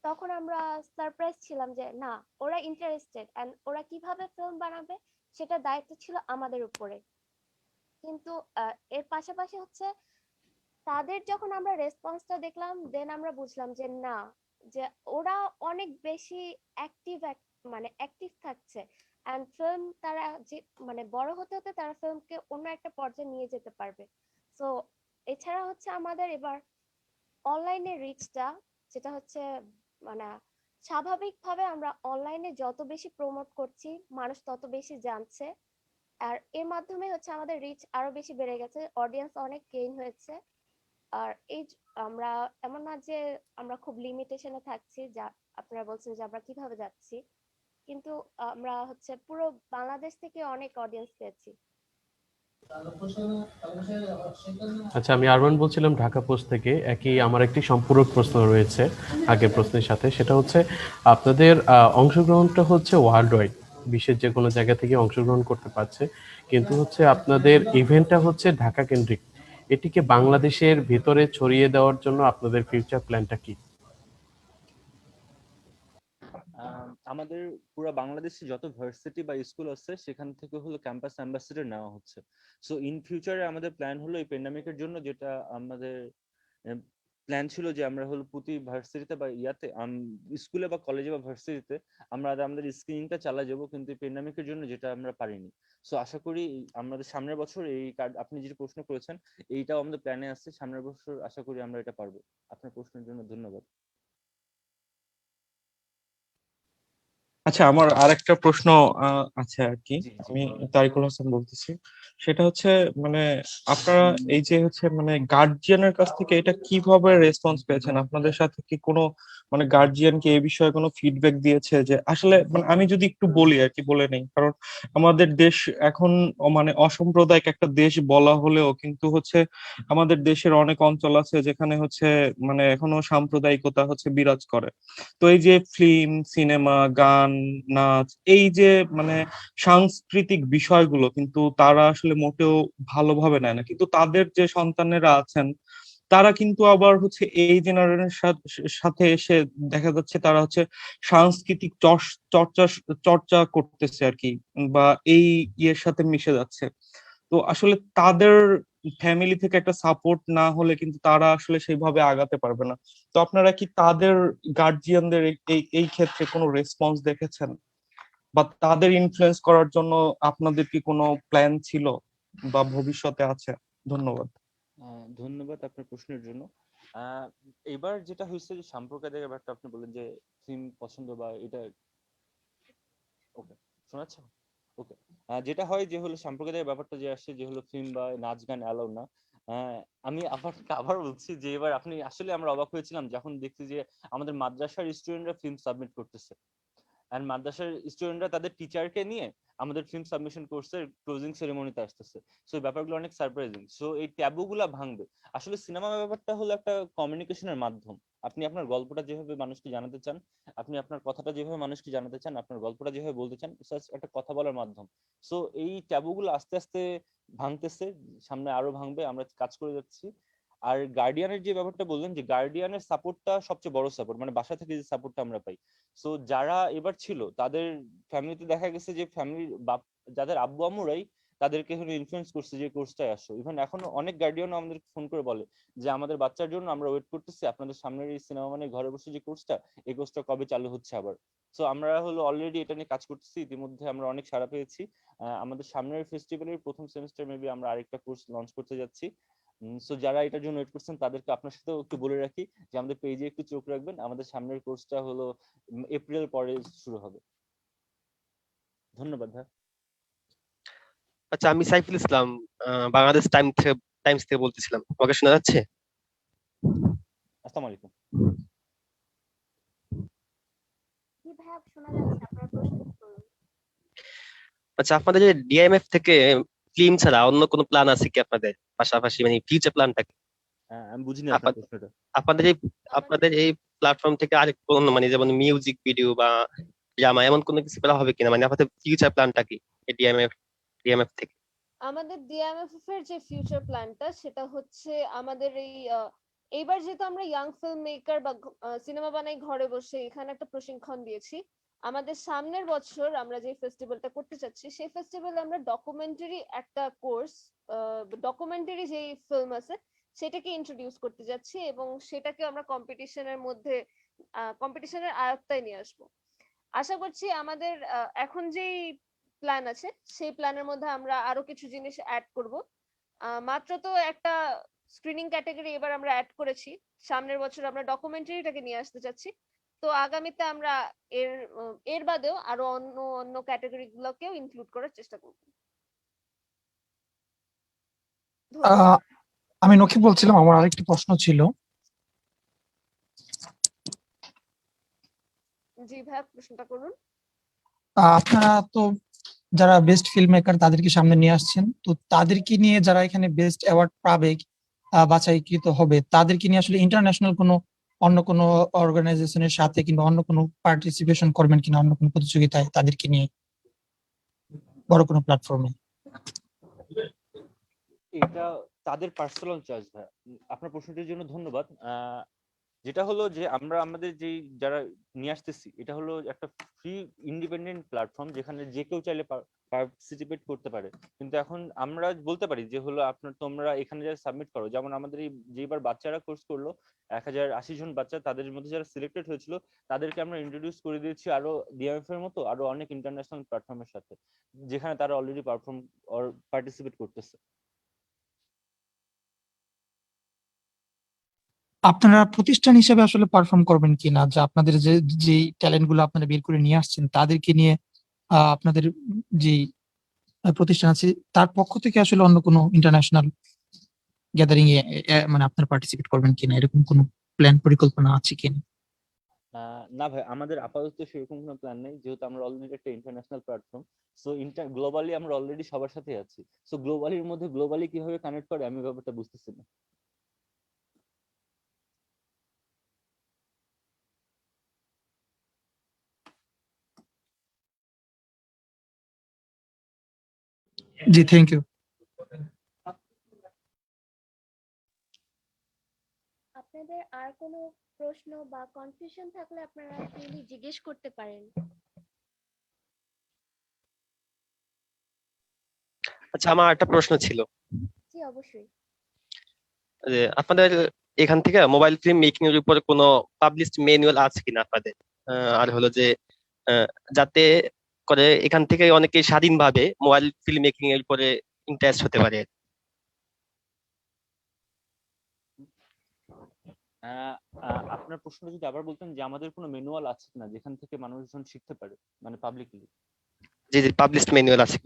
তখন আমরা সারপ্রাইজ ছিলাম যে না, ওরা ইন্টারেস্টেড এন্ড ওরা কিভাবে ফিল্ম বানাবে সেটা দায়িত্ব ছিল আমাদের উপরে। কিন্তু এর পাশাপাশি হচ্ছে তাদের যখন আমরা রেসপন্সটা দেখলাম দেন আমরা বুঝলাম যে না, যে ওরা অনেক বেশি অ্যাক্টিভ, মানে অ্যাক্টিভ থাকছে এন্ড ফিল্ম তারা যে মানে বড় হতে হতে তারা ফিল্মকে অন্য একটা পর্যায়ে নিয়ে যেতে পারবে। সো এছাড়া হচ্ছে আমাদের এবার অনলাইনে রিচটা, যেটা হচ্ছে মানে স্বাভাবিকভাবে আমরা অনলাইনে যত বেশি প্রমোট করছি মানুষ তত বেশি জানছে, আর এর মাধ্যমে হচ্ছে আমাদের রিচ আরো বেশি বেড়ে গেছে, অডিয়েন্স অনেক গেইন হয়েছে। আর আমরা এমন না যে আমরা খুব লিমিটেশনে থাকছি, যা আপনারা বলছেন যে আমরা কিভাবে যাচ্ছি, কিন্তু আমরা হচ্ছে পুরো বাংলাদেশ থেকে অনেক অডিয়েন্স পেয়েছি। আচ্ছা, আমি আরমান বলছিলাম ঢাকা পোস্ট থেকে। একই আমার একটি সম্পূরক প্রশ্ন রয়েছে আগের প্রশ্নের সাথে, সেটা হচ্ছে আপনাদের অংশগ্রহণটা হচ্ছে ওয়ার্ল্ড ওয়াইড, বিশ্বের যে কোনো জায়গা থেকে অংশগ্রহণ করতে পারছে, কিন্তু হচ্ছে আপনাদের ইভেন্টটা হচ্ছে ঢাকা কেন্দ্রিক। এটিকে বাংলাদেশের ভিতরে ছড়িয়ে দেওয়ার জন্য আপনাদের ফিউচার প্ল্যানটা কি? আমাদের পুরো বাংলাদেশে যত ভার্সিটি বা স্কুল আছে সেখান থেকে হলো ক্যাম্পাস অ্যাম্বাসেডর নেওয়া হচ্ছে। সো ইন ফিউচারে আমাদের প্ল্যান হলো এই প্যান্ডামিকের জন্য, যেটা আমাদের প্ল্যান ছিল যে আমরা হলো প্রতি ভার্সিটিতে বা ইয়াতে স্কুলে বা কলেজে বা ভার্সিটিতে আমরা আমাদের স্ক্রিনিংটা চালা যাবো, কিন্তু এই প্যান্ডামিকের জন্য যেটা আমরা পারিনি। সো আশা করি আমাদের সামনের বছর এই কার্ড আপনি যে প্রশ্ন করেছেন এইটাও আমাদের প্ল্যানে আছে, সামনের বছর আশা করি আমরা এটা পারবো। আপনার প্রশ্নের জন্য ধন্যবাদ। আচ্ছা, আমার আরেকটা প্রশ্ন আছে আর কি। জি জি। আমি তারিকুল হাসান বলতেছি। সেটা হচ্ছে মানে আপনারা এই যে হচ্ছে মানে গার্জিয়ানের কাছ থেকে এটা কিভাবে রেসপন্স পেয়েছেন? আপনাদের সাথে কি কোনো মানে গার্জিয়ান কি এই বিষয়ে কোনো ফিডব্যাক দিয়েছে? যে আসলে মানে আমি যদি একটু বলি আর কি, বলে নেই, কারণ আমাদের দেশ এখন মানে অসাম্প্রদায়িক একটা দেশ বলা হলেও কিন্তু হচ্ছে আমাদের দেশের অনেক অঞ্চল আছে যেখানে হচ্ছে মানে এখনো সাম্প্রদায়িকতা হচ্ছে বিরাজ করে। তো এই যে ফিল্ম, সিনেমা, গান, নাচ, এই যে মানে সাংস্কৃতিক বিষয়গুলো কিন্তু তারা আসলে মোটেও ভালোভাবে নেয় না, কিন্তু তাদের যে সন্তানেরা আছেন তারা কিন্তু আবার হচ্ছে এই জেনারেশনের সাথে এসে দেখা যাচ্ছে তারা হচ্ছে সাংস্কৃতিক চর্চা চর্চা করতেছে আর কি, বা এই ইয়ের সাথে মিশে যাচ্ছে। তো আসলে তাদের ফ্যামিলি থেকে একটা সাপোর্ট না হলে কিন্তু তারা আসলে সেইভাবে আগাতে পারবে না। তো আপনারা কি তাদের গার্জিয়ানদের এই এই ক্ষেত্রে কোনো রেসপন্স দেখেছেন, বা তাদের ইনফ্লুয়েন্স করার জন্য আপনাদের কি কোনো প্ল্যান ছিল বা ভবিষ্যতে আছে? ধন্যবাদ। ধন্যবাদ আপনার প্রশ্নের জন্য। আহ, এবার যেটা হয়েছে যে সাম্প্রদায়িক ব্যাপারটা আপনি বললেন যে ফিল্ম পছন্দ বা এটা, ওকে শোনাচ্ছ, ওকে। যেটা হয় যে হলো সাম্প্রদায়িক ব্যাপারটা যে আসছে যে হলো ফিল্ম বা নাচ গান অ্যালাউ না। আমি আবার বলছি যে এবার আপনি আসলে আমরা অবাক হয়েছিলাম যখন দেখছি যে আমাদের মাদ্রাসার স্টুডেন্টরা ফিল্ম সাবমিট করতেছে, এন্ড মাদ্রাসার স্টুডেন্টরা তাদের টিচারকে নিয়ে আমাদের ফিল্ম সাবমিশন কোর্সের ক্লোজিং সেরেমনিতে আসতেছে। সো এই ব্যাপারগুলো অনেক সারপ্রাইজিং। সো এই ট্যাবুগুলা ভাঙবে। আসলে সিনেমা ব্যাপারটা হলো একটা কমিউনিকেশনের মাধ্যম। আপনি আপনার গল্পটা যেভাবে মানুষকে জানাতে চান, আপনি আপনার কথাটা যেভাবে মানুষকে জানাতে চান, আপনার গল্পটা যেভাবে বলতে চান, একটা কথা বলার মাধ্যম। সো এই ট্যাবুগুলো আস্তে আস্তে ভাঙতেছে, সামনে আরো ভাঙবে, আমরা কাজ করে যাচ্ছি। আর গার্ডিয়ানের যে ব্যাপারটা বললেন, যে গার্ডিয়ানের সাপোর্টটা সবচেয়ে বড় সাপোর্ট, মানে বাসা থেকে যে সাপোর্টটা আমরা পাই। সো যারা এবার ছিল তাদের ফ্যামিলিতে দেখা গেছে যে ফ্যামিলির বাপ, যাদের আব্বু আম্মুরাই তাদেরকে ইনফ্লুয়েন্স করছে যে কোর্সটায় আসো। ইভেন এখনো অনেক গার্ডিয়ানও আমাদের ফোন করে বলে যে আমাদের বাচ্চার জন্য আমরা ওয়েট করতেছি, আপনাদের সামনের এই সিনেমা মানে ঘরে বসে যে কোর্সটা, এই কোর্সটা কবে চালু হচ্ছে আবার। সো আমরা অলরেডি এটা নিয়ে কাজ করতেছি, ইতিমধ্যে আমরা অনেক সাড়া পেয়েছি। আমাদের সামনের ফেস্টিভ্যালের প্রথম সেমিস্টার মেবি আমরা আরেকটা কোর্স লঞ্চ করতে যাচ্ছি। সো যারা এটার জন্য ওয়েট করছেন তাদেরকে আপনার সাথেও একটু বলে রাখি যে আমাদের পেজে একটু চোখ রাখবেন, আমাদের সামনের কোর্সটা হলো এপ্রিল পরে শুরু হবে। ধন্যবাদ ভাই। আচ্ছা, আমি সাইফুল ইসলাম, বাংলাদেশ টাইমস থেকে বলতেছিলাম। আমাকে শোনা যাচ্ছে? আসসালামু আলাইকুম। জি ভাইয়া, শোনা যাচ্ছে, আপনার প্রশ্ন করুন। আচ্ছা, আপনাদের যে ডিএমএফ থেকে ফিল্ম ছাড়া অন্য কোনো প্ল্যান আছে কি আপনাদের পাশাপাশি, মানে ফিউচার প্ল্যানটা কি? আমি বুঝিনি আপনার প্রশ্নটা। আপনাদের এই প্ল্যাটফর্ম থেকে আরেক কোনো, মানে যেমন মিউজিক ভিডিও বা ড্রামা এমন কোনো কিছু করা হবে কিনা, মানে আপনাদের ফিউচার প্ল্যানটা কি এই ডিএমএফ থেকে? আমাদের ডিএমএফএফ এর যে ফিউচার প্ল্যানটা সেটা হচ্ছে আমাদের এইবার যেহেতু আমরা ইয়াং ফিল্ম মেকার বা সিনেমা বানাই ঘরে বসে, এখানে একটা প্রশিক্ষণ দিয়েছি। আমাদের সামনের বছর আমরা যে ফেস্টিভ্যালটা করতে চাচ্ছি সেই ফেস্টিভ্যালে আমরা ডকুমেন্টারি একটা কোর্স, ডকুমেন্টারি যে ফিল্ম আছে সেটাকে ইন্ট্রোডিউস করতে যাচ্ছি এবং সেটাকে আমরা কম্পিটিশনের আয়ত্তায় নিয়ে আসবো। আশা করছি আমাদের এখন যেই প্ল্যান আছে সেই প্ল্যানের মধ্যে আমরা আরো কিছু জিনিস অ্যাড করব। মাত্র তো একটা স্ক্রিনিং ক্যাটাগরি এবার আমরা অ্যাড করেছি, সামনের বছর আমরা ডকুমেন্টারিটাকে নিয়ে আসতে চাচ্ছি। তো আগামীতে আমরা এর বাদেও আরো অন্য অন্য ক্যাটাগরি গুলোকেও ইনক্লুড করার চেষ্টা করব। আহ, আমি নকিব বলছিলাম, আমার আরেকটি প্রশ্ন ছিল। জি ভাই, প্রশ্নটা করুন। আপনারা তো যারা বেস্ট ফিল্ম মেকার তাদেরকে সামনে নিয়ে আসছেন, তো তাদেরকে নিয়ে যারা এখানে বেস্ট অ্যাওয়ার্ড পাবে, বাছাইকৃত হবে, তাদেরকে নিয়ে আসলে ইন্টারন্যাশনাল কোনো অন্য কোনো অর্গানাইজেশনের সাথে কিংবা অন্য কোনো পার্টিসিপেশন করবেন কিনা, অন্য কোনো প্রতিযোগিতায় তাদেরকে নিয়ে বড় কোনো প্ল্যাটফর্মে? এটা তাদের পার্সোনাল চয়েস ভাই। আপনার প্রশ্নটির জন্য ধন্যবাদ। যেটা হলো যে আমরা আমাদের যেই যারা নিয়ে আসতেছি এটা হলো একটা ফ্রি ইন্ডিপেন্ডেন্ট প্ল্যাটফর্ম যেখানে যে কেউ চাইলে পার্টিসিপেট করতে পারে। কিন্তু এখন আমরা বলতে পারি যে হলো তোমরা এখানে যারা সাবমিট করো, যেমন আমাদের এই যেবার বাচ্চারা কোর্স করলো 1080 জন বাচ্চা, তাদের মধ্যে যারা সিলেক্টেড হয়েছিল তাদেরকে আমরা ইন্ট্রোডিউস করে দিয়েছি আরো ডিএমএফ এর মতো আরো অনেক ইন্টারন্যাশনাল প্ল্যাটফর্মের সাথে, যেখানে তারা অলরেডি পার্টিসিপেট করতেছে। আপনারা প্রতিষ্ঠান হিসেবে আসলে পারফর্ম করবেন কিনা, যে আপনাদের যে ট্যালেন্ট গুলো আপনারা বের করে নিয়ে আসছেন তাদেরকে নিয়ে আপনাদের যে প্রতিষ্ঠান আছে তার পক্ষ থেকে আসলে অন্য কোনো ইন্টারন্যাশনাল গ্যাদারিং এ মানে আপনারা পার্টিসিপেট করবেন কিনা, এরকম কোনো প্ল্যান পরিকল্পনা আছে কিনা? না ভাই, আমাদের আপাতত সেরকম কোনো প্ল্যান নেই, যেহেতু আমরা অলরেডি একটা ইন্টারন্যাশনাল প্ল্যাটফর্ম। সো গ্লোবালি আমরা অলরেডি সবার সাথে আছি। সো গ্লোবালির মধ্যে গ্লোবালি কিভাবে কানেক্ট করে আমি ব্যাপারটা বুঝতেছি না। জি, থ্যাংক ইউ। আপনাদের আর কোনো প্রশ্ন বা কনফিউশন থাকলে আপনারা ফ্রিলি জিজ্ঞেস করতে পারেন। আচ্ছা, আমার একটা প্রশ্ন ছিল জি অবশ্যই। যে আপনাদের এখান থেকে মোবাইল ফিল্ম মেকিং এর উপরে কোনো পাবলিশড ম্যানুয়াল আছে কিনা আপনাদের? আর হলো যে যাতে করে এখান থেকে অনেকে স্বাধীনভাবে মোবাইল ফিল্ম মেকিং এর উপরে ইন্টারেস্ট হতে পারে। আপনার প্রশ্নটা যদি আবার বলতেন যে আমাদের কোনো ম্যানুয়াল আছে কিনা যেখান থেকে মানুষজন শিখতে পারে, মানে পাবলিকলি। যে পাবলিশড ম্যানুয়াল আছে।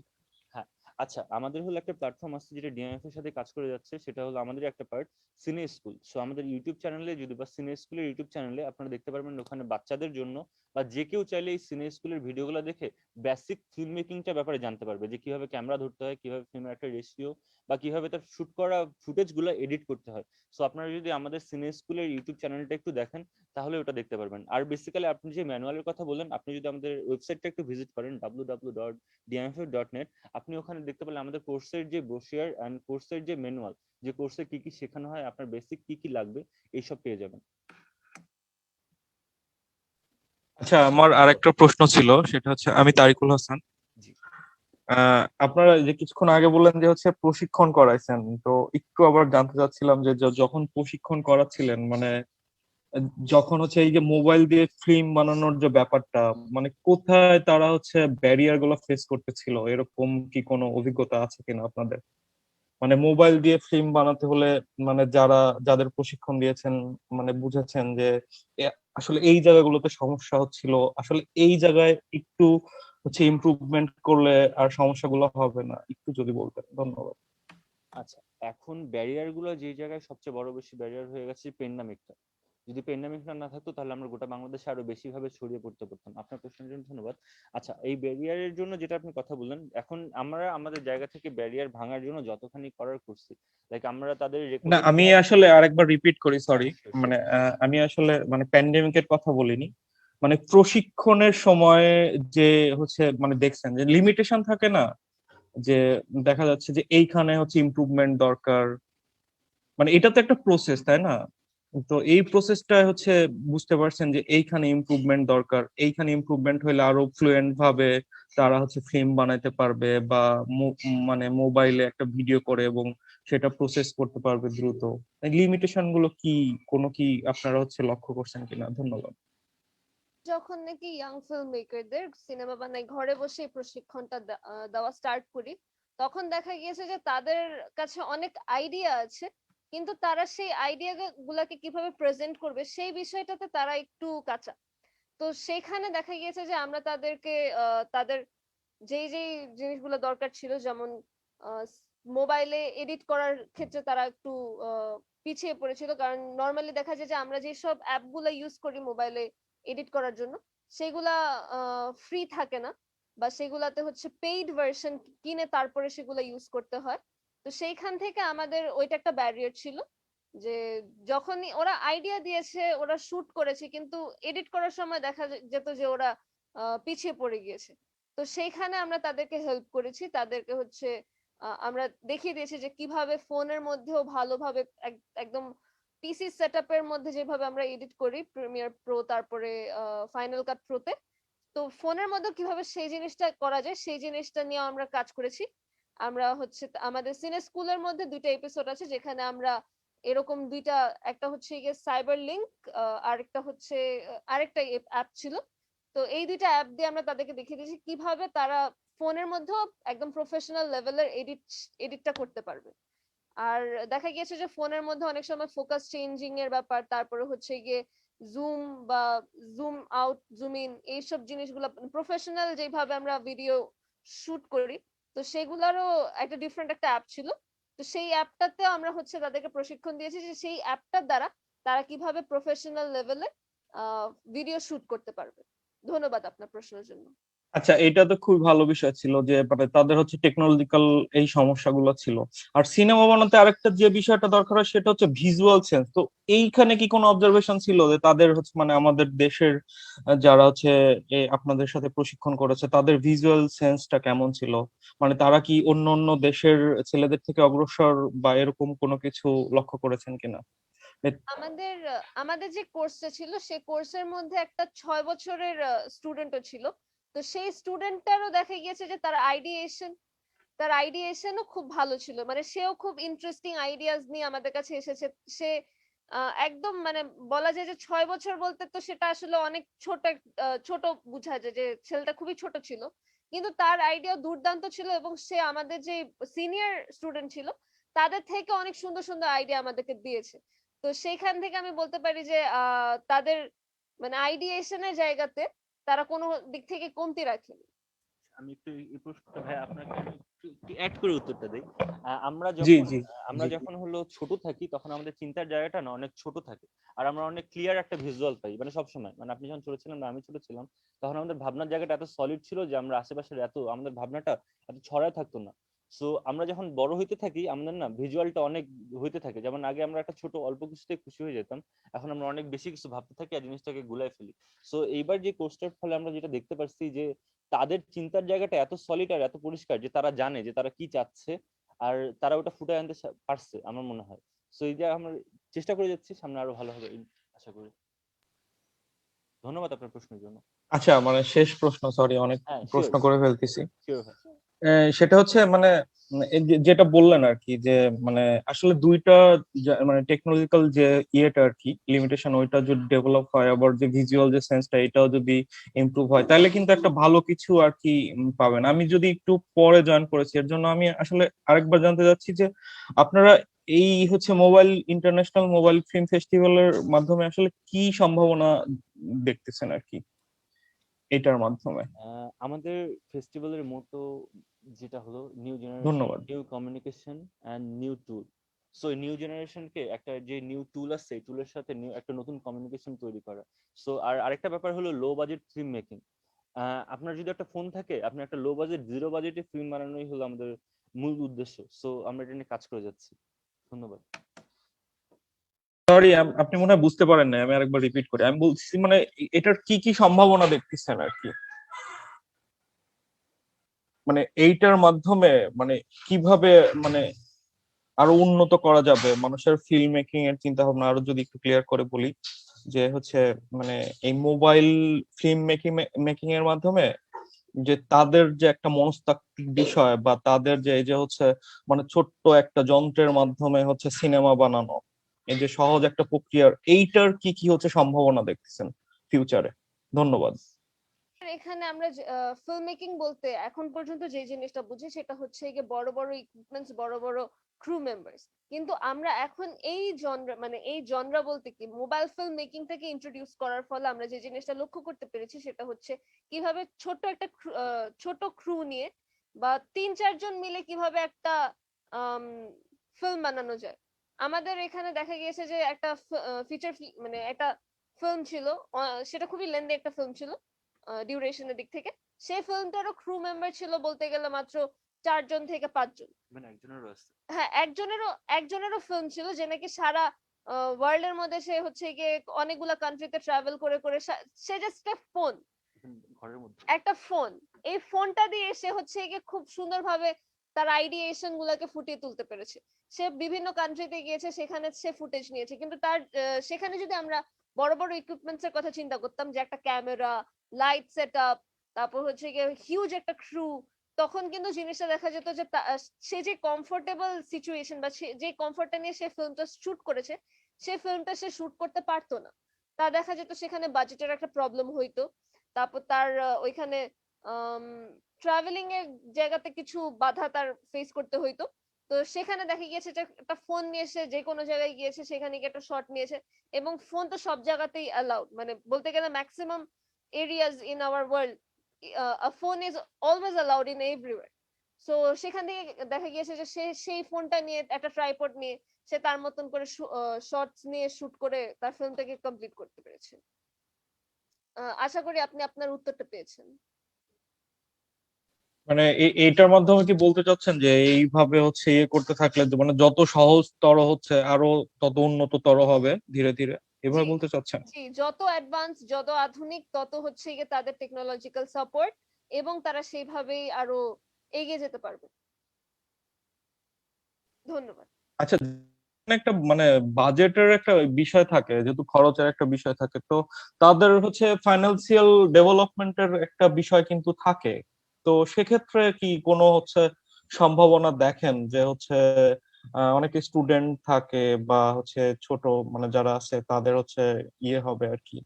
হ্যাঁ, আচ্ছা, আমাদের হলো একটা প্ল্যাটফর্ম আছে যেটা ডিএমএফ এর সাথে কাজ করে যাচ্ছে, সেটা হলো আমাদের একটা পার্ট সিনে স্কুল। সো আমাদের ইউটিউব চ্যানেলে যদি বা সিনে স্কুলের ইউটিউব চ্যানেলে আপনারা দেখতে পারবেন ওখানে বাচ্চাদের জন্য বা যে কেউ চাইলে এই সিনে স্কুলের ভিডিওগুলো দেখে বেসিক ফিল্ম মেকিংটা ব্যাপারে জানতে পারবে, যে কিভাবে ক্যামেরা ধরতে হয়, কিভাবে ফিল্মের একটা রেশিও বা কিভাবে তার শুট করা ফুটেজগুলো এডিট করতে হয়। সো আপনারা যদি আমাদের সিনে স্কুলের ইউটিউব চ্যানেলটা একটু দেখেন তাহলে ওটা দেখতে পারবেন। আর বেসিক্যালি আপনি যে ম্যানুয়ালের কথা বললেন, আপনি যদি আমাদের ওয়েবসাইটটা একটু ভিজিট করেন www.dmf.net, আপনি ওখানে দেখতে পেলে আমাদের কোর্সের যে ব্রোশিয়ার এন্ড কোর্সের যে ম্যানুয়াল, যে কোর্সে কি কি শেখানো হয়, আপনার বেসিক কি কি লাগবে এইসব পেয়ে যাবেন। আচ্ছা, আমার আরেকটা প্রশ্ন ছিল, সেটা হচ্ছে আমি তারিকুল হাসান। জি। আপনারা যে কিছুক্ষণ আগে বললেন যে হচ্ছে প্রশিক্ষণ করাইছেন, তো একটু আবার জানতে চাচ্ছিলাম যে যখন প্রশিক্ষণ করাচ্ছিলেন, মানে যখন হচ্ছে এই যে মোবাইল দিয়ে ফিল্ম বানানোর যে ব্যাপারটা, মানে কোথায় তারা হচ্ছে ব্যারিয়ার গুলো ফেস করতেছিল, এরকম কি কোনো অভিজ্ঞতা আছে কিনা আপনাদের? মানে মোবাইল দিয়ে ফিল্ম বানাতে হলে মানে যাদের প্রশিক্ষণ দিয়েছেন মানে বুঝেছেন যে আসলে এই জায়গাগুলোতে সমস্যা হচ্ছিল, আসলে এই জায়গায় একটু হচ্ছে ইমপ্রুভমেন্ট করলে আর সমস্যাগুলো হবে না, একটু যদি বলতেন। ধন্যবাদ। আচ্ছা, এখন ব্যারিয়ার গুলো যে জায়গায় সবচেয়ে বড় বেশি ব্যারিয়ার হয়ে গেছে পেন্ডামিকটা। যদি পেন্ডামিকটা না থাকতো তাহলে আমরা গোটা বাংলাদেশে আরো বেশি ভাবে ছড়িয়ে পড়তে পারতাম। আপনার প্রশ্নের জন্য ধন্যবাদ। আচ্ছা, এই ব্যারিয়ারের জন্য যেটা আপনি কথা বললেন, এখন আমরা আমাদের জায়গা থেকে ব্যারিয়ার ভাঙার জন্য যতখানি করার করছি, লাইক আমরা তাদের না, রেকর্ডেড আমি আসলে আরেকবার রিপিট করি, সরি। হ্যাঁ মানে আমি আসলে মানে প্যান্ডেমিকের কথা বলিনি, মানে প্রশিক্ষণের সময় যে হচ্ছে মানে দেখছেন যে লিমিটেশন থাকে না, যে দেখা যাচ্ছে যে এইখানে হচ্ছে ইমপ্রুভমেন্ট দরকার, মানে এটা তো একটা প্রসেস, তাই না? তো এই প্রসেসটা হচ্ছে বুঝতে পারছেন যে এইখানে ইমপ্রুভমেন্ট দরকার, এইখানে ইমপ্রুভমেন্ট হলে আরো ফ্লুয়েন্ট ভাবে তারা হচ্ছে ফিল্ম বানাইতে পারবে বা মানে মোবাইলে একটা ভিডিও করে এবং সেটা প্রসেস করতে পারবে দ্রুত। লিমিটেশন গুলো কি কোনো কি আপনারা হচ্ছে লক্ষ্য করছেন কিনা? ধন্যবাদ। যখন নাকি ইয়াং ফিল্ম মেকারদের সিনেমা বানাই ঘরে বসে প্রশিক্ষণটা দেওয়া স্টার্ট করি, তখন দেখা গিয়েছে যে তাদের কাছে অনেক আইডিয়া আছে, কিন্তু তারা সেই আইডিয়া গুলাকে কিভাবে প্রেজেন্ট করবে সেই বিষয়টাতে তারা একটু কাঁচা। তো সেখানে দেখা গিয়েছে যে আমরা তাদেরকে তাদের যেই যেই জিনিসগুলো দরকার ছিল, যেমন মোবাইলে এডিট করার ক্ষেত্রে তারা একটু পিছিয়ে পড়েছিল, কারণ নর্মালি দেখা যায় যে আমরা যেসব অ্যাপগুলো ইউজ করি মোবাইলে এডিট করার জন্য সেগুলা ফ্রি থাকে না, বা সেগুলাতে হচ্ছে পেইড ভার্সন কিনে তারপরে সেগুলো ইউজ করতে হয়। তো সেইখান থেকে আমাদের ওইটা একটা ব্যারিয়ার ছিল, যে যখনই ওরা আইডিয়া দিয়েছে ওরা শুট করেছে, কিন্তু এডিট করার সময় দেখা যেত যে ওরা পিছিয়ে পড়ে গিয়েছে। তো সেইখানে আমরা তাদেরকে হেল্প করেছি, তাদেরকে হচ্ছে আমরা দেখিয়ে দিয়েছি যে কিভাবে ফোনের মধ্যেও ভালোভাবে একদম পিসি সেটআপের মধ্যে যেভাবে আমরা এডিট করি প্রিমিয়ার প্রো তারপরে ফাইনাল কাট প্রোতে, তো ফোনের মধ্যে কিভাবে সেই জিনিসটা করা যায় সেই জিনিসটা নিয়ে আমরা কাজ করেছি। আমরা হচ্ছে আমাদের সিনে স্কুলের মধ্যে 2টা এপিসোড আছে যেখানে আমরা এরকম দুইটা, একটা হচ্ছে গিয়ে সাইবার লিংক, আরেকটা হচ্ছে আরেকটা অ্যাপ ছিল। তো এই 2টা অ্যাপ দিয়ে আমরা তাদেরকে দেখিয়ে দিয়েছি কিভাবে তারা ফোনের মধ্যেও একদম প্রফেশনাল লেভেলের এডিটটা করতে পারবে। আর দেখা গিয়েছে যে ফোনের মধ্যে অনেক সময় ফোকাস চেঞ্জিং এর ব্যাপার, তারপরে হচ্ছে গিয়ে জুম বা জুম আউট জুম ইন এইসব জিনিসগুলো প্রফেশনাল যেভাবে আমরা ভিডিও শুট করি, তো সেগুলোরও একটা ডিফারেন্ট একটা অ্যাপ ছিল। তো সেই অ্যাপটাতে আমরা হচ্ছে তাদেরকে প্রশিক্ষণ দিয়েছি যে সেই অ্যাপটার দ্বারা তারা কিভাবে প্রফেশনাল লেভেলে ভিডিও শুট করতে পারবে। ধন্যবাদ আপনার প্রশ্নের জন্য। আচ্ছা, এটা তো খুবই ভালো বিষয় ছিল যে মানে তাদের হচ্ছে টেকনোলজিক্যাল এই সমস্যাগুলো ছিল। আর সিনেমা বানাতে আরেকটা যে বিষয়টা দরকার হয় সেটা হচ্ছে ভিজুয়াল সেন্স। তো এইখানে কি কোনো অবজারভেশন ছিল যে তাদের হচ্ছে মানে আমাদের দেশের যারা হচ্ছে আপনাদের সাথে প্রশিক্ষণ করেছে তাদের ভিজুয়াল সেন্সটা কেমন ছিল? মানে তারা কি অন্য অন্য দেশের ছেলেদের থেকে অগ্রসর বা এরকম কোনো কিছু লক্ষ্য করেছেন কিনা? আমাদের আমাদের যে কোর্সটা ছিল সেই কোর্সের মধ্যে একটা 6 বছরের স্টুডেন্টও ছিল। তো সেই স্টুডেন্টটারও দেখা গিয়েছে যে তার আইডিয়েশনও খুব ভালো ছিল, মানে সেও খুব ইন্টারেস্টিং আইডিয়াস নিয়ে আমাদের কাছে এসেছে। সে একদম মানে বলা যায় যে 6 বছর বলতে তো সেটা আসলে অনেক ছোট বোঝা যায় যে ছেলেটা খুবই ছোট ছিল, কিন্তু তার আইডিয়া দুর্দান্ত ছিল এবং সে আমাদের যে সিনিয়র স্টুডেন্ট ছিল তাদের থেকে অনেক সুন্দর সুন্দর আইডিয়া আমাদেরকে দিয়েছে। তো সেইখান থেকে আমি বলতে পারি যে তাদের মানে আইডিয়েশনের জায়গাতে তারা কোনো দিক থেকে কমতি রাখেনি। আমি একটু এই প্রশ্নটা ভাই আপনাকে একটু অ্যাড করে উত্তরটা দেই। আমরা জি যখন জি আমরা জি। যখন হলো ছোট থাকি তখন আমাদের চিন্তার জায়গাটা না অনেক ছোট থাকে, আর আমরা অনেক ক্লিয়ার একটা ভিজুয়াল পাই মানে সবসময়। মানে আপনি যখন ছোট ছিলেন বা আমি ছোট ছিলাম তখন আমাদের ভাবনার জায়গাটা এত সলিড ছিল যে আমরা আশেপাশের এত আমাদের ভাবনাটা এত ছড়ায় থাকতো না। সো আমরা যখন বড় হইতে থাকি আমাদের না ভিজুয়ালটা অনেক হইতে থাকে। যেমন আগে আমরা একটা ছোট অল্প কিছুতে খুশি হয়ে যেতাম, এখন আমরা অনেক বেশি কিছু ভাবতে থাকি আর জিনিসটাকে গুলাই ফেলি। সো এইবার যে কোর্সটার ফলে আমরা যেটা দেখতে পাচ্ছি যে তাদের চিন্তার জায়গাটা এত সলিড আর এত পরিষ্কার যে তারা জানে যে তারা কি চাচ্ছে আর তারা ওটা ফুটায় আনতে পারছে আমার মনে হয়। সো এই যে আমরা চেষ্টা করে যাচ্ছি, সামনে আরো ভালো হবে আশা করি। ধন্যবাদ আপনার প্রশ্নের জন্য। আচ্ছা, মানে শেষ প্রশ্ন, সরি অনেক হ্যাঁ শিওর প্রশ্ন করে ফেলতেছি। শিওর ভাই। সেটা হচ্ছে মানে যেটা বললেন আর কি, যে মানে আসলে দুইটা মানে টেকনোলজিক্যাল যে ইয়েটা আর কি, লিমিটেশন, ওইটা যদি ডেভেলপ হয়, আবার যে ভিজুয়াল যে সেন্সটা এটাও যদি ইমপ্রুভ হয়, তাহলে কিন্তু একটা ভালো কিছু আর কি পাবেন। আমি যদি একটু পরে জয়েন করেছি, এর জন্য আমি আসলে আরেকবার জানতে চাচ্ছি যে আপনারা এই হচ্ছে মোবাইল ইন্টারন্যাশনাল মোবাইল ফিল্ম ফেস্টিভ্যালের মাধ্যমে আসলে কি সম্ভাবনা দেখতেছেন আর কি এটার মাধ্যমে? আমাদের ফেস্টিভ্যালের মোটো যেটা হলো নিউ জেনারেশন, ধন্যবাদ। New communication and new tool. So new জেনারেশনকে একটা যে নিউ টুল আছে, এই টুলের সাথে নিউ একটা নতুন কমিউনিকেশন তৈরি করা। সো আর আরেকটা ব্যাপার হলো লো বাজেট ফিল্ম মেকিং। আপনার যদি একটা ফোন থাকে, আপনি একটা লো বাজেট, জিরো বাজেটে ফিল্ম বানানোই হলো আমাদের মূল উদ্দেশ্য। সো আমরা এটা নিয়ে কাজ করে যাচ্ছি। ধন্যবাদ। সরি, আপনি মনে হয় বুঝতে পারেন না, আমি আরেকবার রিপিট করি। আমি বলছি মানে এটার কি কি সম্ভাবনা দেখতেছেন আর কি, মানে এইটার মাধ্যমে মানে কিভাবে মানে আরো উন্নত করা যাবে মানুষের ফিল্ম মেকিং এর চিন্তা ভাবনা, আরো যদি একটু ক্লিয়ার করে বলি যে হচ্ছে মানে এই মোবাইল ফিল্ম মেকিং এর মাধ্যমে যে তাদের যে একটা মনস্তাত্ত্বিক বিষয়, বা তাদের যে এই যে হচ্ছে মানে ছোট্ট একটা যন্ত্রের মাধ্যমে হচ্ছে সিনেমা বানানো, এই যে সহজ একটা প্রক্রিয়ার, এইটার কি কি হচ্ছে সম্ভাবনা দেখতেছেন ফিউচারে? ধন্যবাদ। এখানে আমরা ফিল্ম মেকিং বলতে এখন পর্যন্ত যে জিনিসটা বুঝি সেটা হচ্ছে গিয়ে বড় বড় ইকুইপমেন্টস, বড় বড় ক্রু মেম্বার্স। কিন্তু আমরা এখন এই জনরা, মানে এই জনরা বলতে কি মোবাইল ফিল্ম মেকিং থেকে ইন্ট্রোডিউস করার ফলে আমরা যে জিনিসটা লক্ষ্য করতে পেরেছি সেটা হচ্ছে কিভাবে ছোট একটা ছোট ক্রু নিয়ে বা ৩-৪ জন মিলে কিভাবে একটা ফিল্ম বানানো যায়। আমাদের এখানে দেখা গিয়েছে যে একটা ফিচার, মানে একটা ফিল্ম ছিল, সেটা খুবই লেন্দি একটা ফিল্ম ছিল ডিউরেশনের দিক থেকে। সেই ফিল্মটারও ক্রু মেম্বার ছিল বলতে গেলে মাত্র ৪ জন থেকে ৫ জন। মানে একজনেরও আছে। হ্যাঁ, একজনেরও ফিল্ম ছিল যে নাকি সারা ওয়ার্ল্ড এর মধ্যে সে হচ্ছে গিয়ে অনেকগুলা কান্ট্রিতে ট্রাভেল করে করে সে জাস্ট ঘরের মধ্যে একটা ফোন, এই ফোনটা দিয়ে সে হচ্ছে গিয়ে খুব সুন্দরভাবে তার আইডিয়েশন গুলাকে ফুটিয়ে তুলতে পেরেছে। সে বিভিন্ন কান্ট্রিতে গিয়েছে, সেখানে সে ফুটেজ নিয়েছে, কিন্তু তার সেখানে যদি আমরা বড় বড় ইকুইপমেন্টস এর কথা চিন্তা করতাম, যে একটা ক্যামেরা, লাইট সেটআপ, তারপর হচ্ছে গিয়ে হিউজ একটা ক্রু, তখন কিন্তু জিনিসটা দেখা যেত যে সে যে কমফোর্টেবল সিচুয়েশন বা যে কমফোর্টটা নিয়ে সে ফিল্মটা শুট করেছে, সে ফিল্মটা সে শুট করতে পারতো না। তা দেখা যেত সেখানে বাজেটের একটা প্রবলেম হইতো। তারপর তার ওইখানে ট্রাভেলিং এর জায়গাতে কিছু বাধা তার ফেস করতে হইতো। তো সেখানে দেখা গিয়েছে যে একটা ফোন নিয়ে সে যে কোনো জায়গায় গিয়েছে, সেখানে গিয়ে একটা শট নিয়েছে। এবং ফোন তো সব জায়গাতেই অ্যালাউড, মানে বলতে গেলে maximum areas in our world a phone is always allowed in everywhere. So সেখান থেকে দেখা গিয়েছে যে সে সেই ফোনটা নিয়ে একটা ট্রাইপড নিয়ে সে তার মতন করে শর্টস নিয়ে শুট করে তার ফিল্মটাকে কমপ্লিট করতে পেরেছে। আশা করি আপনি আপনার উত্তরটা পেয়েছেন। মানে এইটার মাধ্যমে কি বলতে চাচ্ছেন যে এইভাবে হচ্ছে ইয়ে করতে থাকলে মানে যত সহজতর হচ্ছে আরো তত উন্নততর হবে ধীরে ধীরে, জি, এভাবে বলতে চাচ্ছেন? জি, যত অ্যাডভান্স, যত আধুনিক, তত হচ্ছে গিয়ে তাদের টেকনোলজিক্যাল সাপোর্ট, এবং তারা সেইভাবেই আরো এগিয়ে যেতে পারবে। ধন্যবাদ। আচ্ছা, একটা মানে বাজেটের একটা বিষয় থাকে, যেহেতু খরচের একটা বিষয় থাকে, তো তাদের হচ্ছে ফাইন্যান্সিয়াল ডেভেলপমেন্টের একটা বিষয় কিন্তু থাকে। তো সেক্ষেত্রে কি কোনো হচ্ছে সম্ভাবনা দেখেন যে হচ্ছে অনেকে স্টুডেন্ট থাকে বা হচ্ছে ছোট মানে যারা আছে তাদের হচ্ছে ইয়ে হবে আর কি?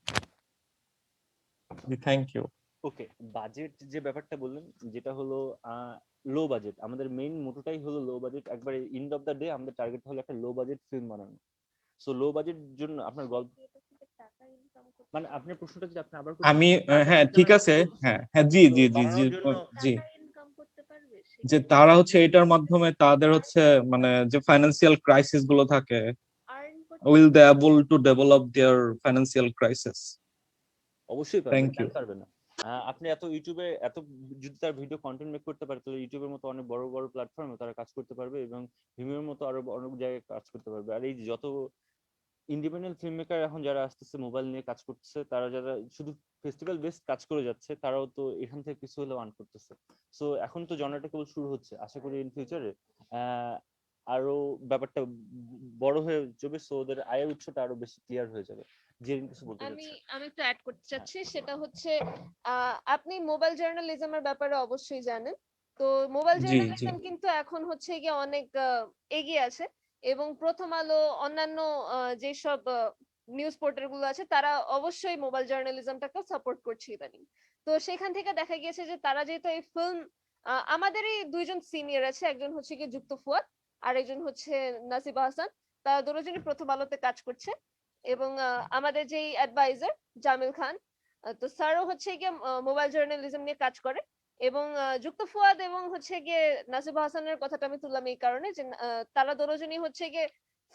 জি, থ্যাংক ইউ। ওকে, বাজেট যে ব্যাপারটা বললেন, যেটা হলো লো বাজেট, আমাদের মেইন মোটোটাই হলো লো বাজেট। একবারে এন্ড অফ দ্য ডে আমাদের টার্গেট হলো একটা লো বাজেট ফিল্ম বানানো। সো লো বাজেট জন্য আপনার গল্প, মানে আপনার প্রশ্নটা যদি আপনি আবার করতে আমি টাকা হ্যাঁ ঠিক ইনকামের আছে, কথা বলছেন। হ্যাঁ হ্যাঁ, জি তো জি জি জি বানানোর জন্য জি, টাকা ইনকাম করতে পারবে যে সেটা তারা হচ্ছে এটার মাধ্যমে তাদের হচ্ছে মানে যে ফাইন্যান্সিয়াল ক্রাইসিস গুলো থাকে, আর্ন করতে will they পারবে। able to develop their financial crisis? অবশ্যই পারবে, থ্যাংক কেন ইউ। পারবে না? আপনি এত ইউটিউবে এত, যদি তার ভিডিও কন্টেন্ট মেক করতে পারে, তাহলে ইউটিউবের মতো অনেক বড় বড় প্ল্যাটফর্মে তারা কাজ করতে পারবে, এবং ভিমিওর মতো আরো অনেক জায়গায় কাজ করতে পারবে। আর এই যে যত ইন্ডিপেন্ডেন্ট ফিল্ম মেকার এখন যারা আসতেছে, মোবাইল নিয়ে কাজ করতেছে, তারা যারা শুধু ফেস্টিভ্যাল বেসড কাজ করে যাচ্ছে, তারাও তো এখান থেকে কিছু হলেও আর্ন করতেছে। সো এখন তো জনরাটা কেবল শুরু হচ্ছে, আশা করি ইন ফিউচারে আরো ব্যাপারটা বড় হয়ে যাবে। সো ওদের আয়ের উৎসটা আরো বেশি ক্লিয়ার হয়ে যাবে। যে কিছু বলতে আমি চাচ্ছে। আমি একটু অ্যাড করতে চাচ্ছি, সেটা হচ্ছে আপনি মোবাইল জার্নালিজমের ব্যাপারে অবশ্যই জানেন। তো মোবাইল জি জি জার্নালিজম কিন্তু এখন হচ্ছে গিয়ে অনেক এগিয়ে আছে, এবং প্রথম আলো অন্যান্য যেসব নিউজ পোর্টাল গুলো আছে তারা অবশ্যই মোবাইল জার্নালিজমটাকে সাপোর্ট করছে ইদানিং। তো সেখান থেকে দেখা গিয়েছে যে তারা যেহেতু এই ফিল্ম, আমাদেরই দুইজন সিনিয়র আছে, একজন হচ্ছে গিয়ে যুক্ত ফুয়াদ আর একজন হচ্ছে নাসিবা হাসান, তারা দুজনই প্রথম আলোতে কাজ করছে। এবং আমাদের যেই অ্যাডভাইজার জামিল খান, তো স্যারও হচ্ছে গিয়ে মোবাইল জার্নালিজম নিয়ে কাজ করে। এবং যুক্ত ফুয়াদ এবং হচ্ছে গিয়ে নাসিবা হাসানের কথাটা আমি তুললাম এই কারণে যে তারা দুজনই হচ্ছে গিয়ে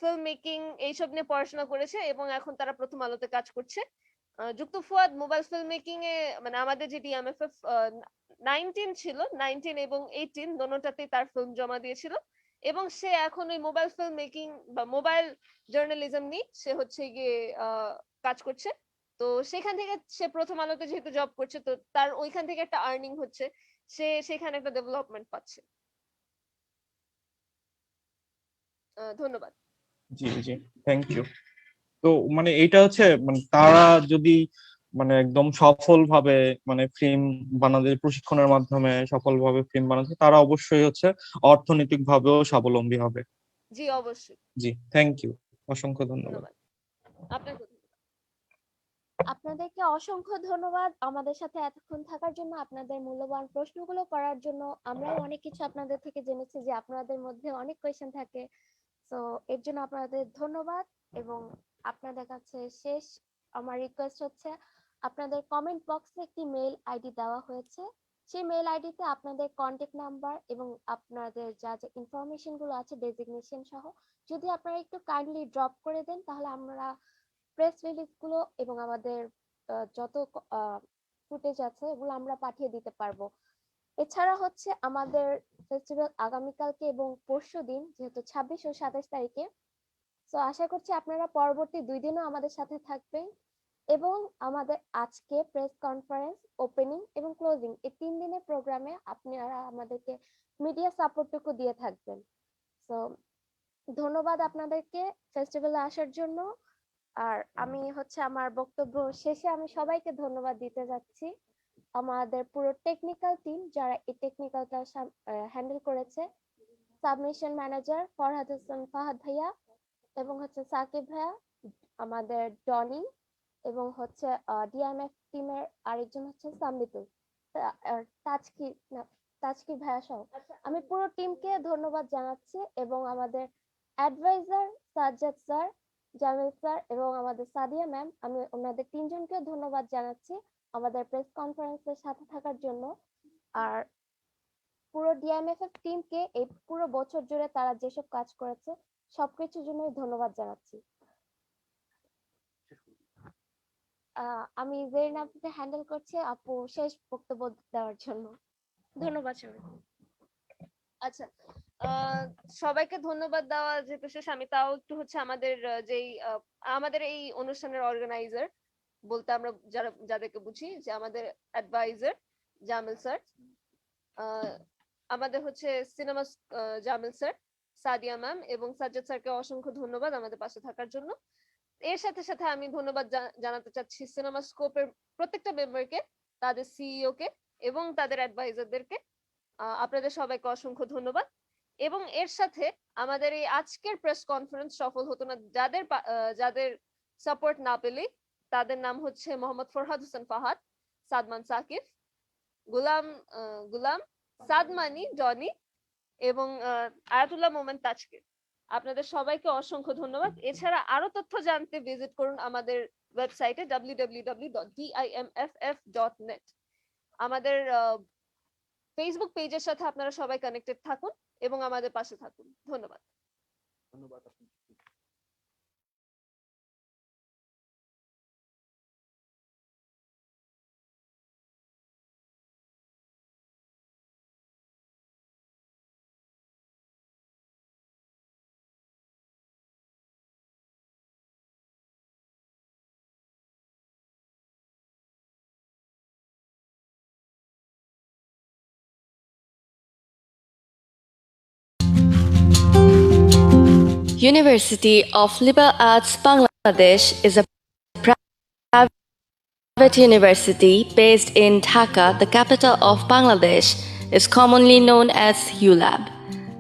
ফিল্ম মেকিং এইসব নিয়ে পড়াশোনা করেছে এবং এখন তারা প্রথম আলোতে কাজ করছে। যুক্ত ফুয়াদ মোবাইল ফিল্ম মেকিং এ মানে আমাদের যে ডিএমএফএফ 19 ছিল, 19 এবং 18 দোনোটাতেই তার ফিল্ম জমা দিয়েছিল, এবং সে এখন ওই মোবাইল ফিল্ম মেকিং বা মোবাইল জার্নালিজম নিয়ে সে হচ্ছে গিয়ে কাজ করছে। তো সেখান থেকে সে প্রথম আলোতে যেহেতু জব করছে, তো তার ওইখান থেকে একটা আর্নিং হচ্ছে, সে সেখানে একটা ডেভেলপমেন্ট পাচ্ছে। ধন্যবাদ। জি জি, থ্যাংক ইউ। তো মানে এটা হচ্ছে মানে তারা যদি মানে একদম সফলভাবে মানে ফিল্ম বানাতে প্রশিক্ষণের মাধ্যমে সফলভাবে ফিল্ম বানাতে, তারা অবশ্যই হচ্ছে অর্থনৈতিক ভাবেও স্বাবলম্বী হবে। জি অবশ্যই। জি, থ্যাংক ইউ, অসংখ্য ধন্যবাদ। ধন্যবাদ আপনাকে। আপনাদেরকে অসংখ্য ধন্যবাদ আমাদের সাথে এতক্ষণ থাকার জন্য, আপনাদের মূল্যবান প্রশ্নগুলো করার জন্য। আমরাও অনেক কিছু আপনাদের থেকে জেনেছি যে আপনাদের মধ্যে অনেক কোয়েশ্চেন থাকে, তো এর জন্য আপনাদের ধন্যবাদ। এবং আপনাদের কাছে শেষ আমার রিকোয়েস্ট হচ্ছে, আপনাদের কমেন্ট বক্সে একটি মেল আইডি দেওয়া হয়েছে, সেই মেল আইডিতে আপনাদের কন্ট্যাক্ট নাম্বার এবং আপনাদের যা যা ইনফরমেশন গুলো আছে ডেজিগনেশন সহ যদি আপনারা একটু কাইন্ডলি ড্রপ করে দেন, তাহলে আমরা প্রেস রিলিজ গুলো এবং আমাদের যত ফুটেজ আছে এগুলো আমরা পাঠিয়ে দিতে পারবো। এছাড়া হচ্ছে আমাদের ফেস্টিভ্যাল আগামীকালকে এবং পরশুদিন, যেহেতু 26 ও 27 তারিখে, তো আশা করছি আপনারা পরবর্তী 2 দিনও আমাদের সাথে থাকবেন। এবং আমাদের আজকে প্রেস কনফারেন্স, ওপেনিং এবং ক্লোজিং এই 3 দিনের প্রোগ্রামে আপনারা আমাদেরকে মিডিয়া সাপোর্টটুকু দিয়ে থাকবেন। তো ধন্যবাদ আপনাদেরকে ফেস্টিভ্যালে আসার জন্য। আর আমি হচ্ছে আমার বক্তব্য শেষে আমি সবাইকে ধন্যবাদ দিতে যাচ্ছি, আমাদের পুরো টেকনিক্যাল টিম যারা এই টেকনিক্যালটা হ্যান্ডেল করেছে, সাবমিশন ম্যানেজার ফরহাদ হোসেন ফাহাদ ভাইয়া, এবং হচ্ছে সাকিব ভাইয়া, আমাদের ডনি, এবং হচ্ছে ডিএমএফ টিমের আরেকজন হচ্ছে সাম্বিতুল, তাজকি ভাইয়া সহ আমি পুরো টিমকে ধন্যবাদ জানাচ্ছি। এবং আমাদের advisor Sajjad sir, Jamil sir এবং আমাদের সাদিয়া ম্যাম, আমি ওনাদের 3 জনকে ধন্যবাদ জানাচ্ছি আমাদের প্রেস কনফারেন্সের সাথে থাকার জন্য। আর পুরো ডিএমএফএফ টিমকে এই পুরো বছর জুড়ে তারা যেসব কাজ করেছে সবকিছুর জন্য ধন্যবাদ জানাচ্ছি। আমি জেরিন আপুকে হ্যান্ডেল করছি আপু শেষ বক্তব্য দেওয়ার জন্য। ধন্যবাদ সবাইকে। আচ্ছা, সবাইকে ধন্যবাদ দেওয়া যেহেতু শেষ, আমি তাও একটু হচ্ছে আমাদের যেই আমাদের এই অনুষ্ঠানের অর্গানাইজার বলতে আমরা যাদেরকে বুঝি যে আমাদের অ্যাডভাইজার জামিল স্যার, আমাদের হচ্ছে cinema Jamil sir, Sadia ma'am এবং সাজ্জাদ স্যারকে অসংখ্য ধন্যবাদ আমাদের পাশে থাকার জন্য। এর সাথে সাথে আমি ধন্যবাদ জানাতে চাচ্ছি সিনেমা স্কোপের প্রত্যেকটা মেম্বারকে, তাদের সিইও কে এবং তাদের অ্যাডভাইজারদেরকে। আপনাদের সবাইকে অসংখ্য ধন্যবাদ। এবং এর সাথে আমাদের এই আজকের প্রেস কনফারেন্স সফল হতো না যাদের সাপোর্ট না পেলে, তাদের নাম হচ্ছে মোহাম্মদ ফরহাদ হোসেন ফাহাদ, সাদমান সাকিব, গুলাম সাদমানি জনি এবং আয়াতুল্লাহ মোমেন তাজকে। আপনাদের সবাইকে অসংখ্য ধন্যবাদ। এছাড়া আরো তথ্য জানতে ভিজিট করুন আমাদের ওয়েবসাইটে www.dimff.net। আমাদের ফেসবুক পেজের সাথে আপনারা সবাই কানেক্টেড থাকুন এবং আমাদের পাশে থাকুন। ধন্যবাদ। University of Liberal Arts Bangladesh is a private university based in Dhaka, the capital of Bangladesh. is commonly known as ULAB.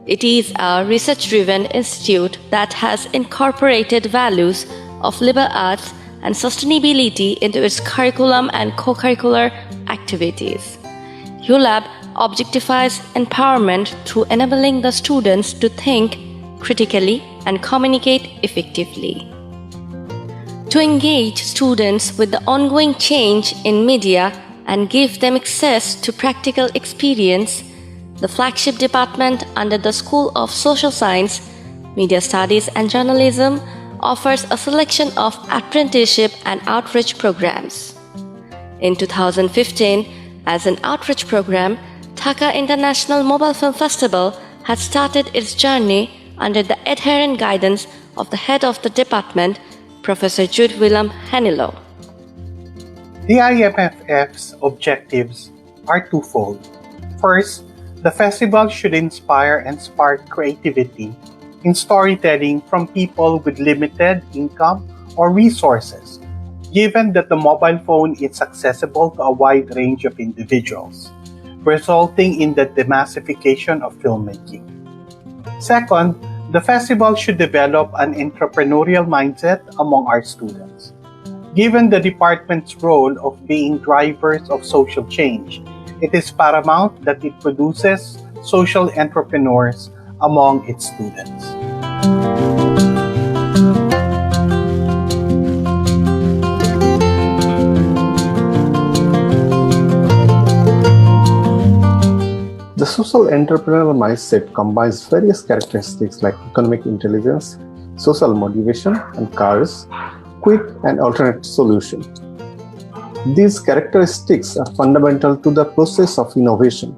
It is a research-driven institute that has incorporated values of liberal arts and sustainability into its curriculum and co-curricular activities. ULAB objectifies empowerment through enabling the students to think critically and communicate effectively. To engage students with the ongoing change in media and give them access to practical experience, the flagship department under the School of Social Science, Media Studies and Journalism offers a selection of apprenticeship and outreach programs. In 2015, as an outreach program, Dhaka International Mobile Film Festival had started its journey under the adherent guidance of the head of the department, Professor Jude Willem Hanilo. The IMFF's objectives are twofold. First, the festival should inspire and spark creativity in storytelling from people with limited income or resources, given that the mobile phone is accessible to a wide range of individuals, resulting in the demassification of filmmaking. Second, the festival should develop an entrepreneurial mindset among our students. Given the department's role of being drivers of social change, it is paramount that it produces social entrepreneurs among its students. The social entrepreneurial mindset combines various characteristics like economic intelligence, social motivation, and courage, quick and alternate solution. These characteristics are fundamental to the process of innovation.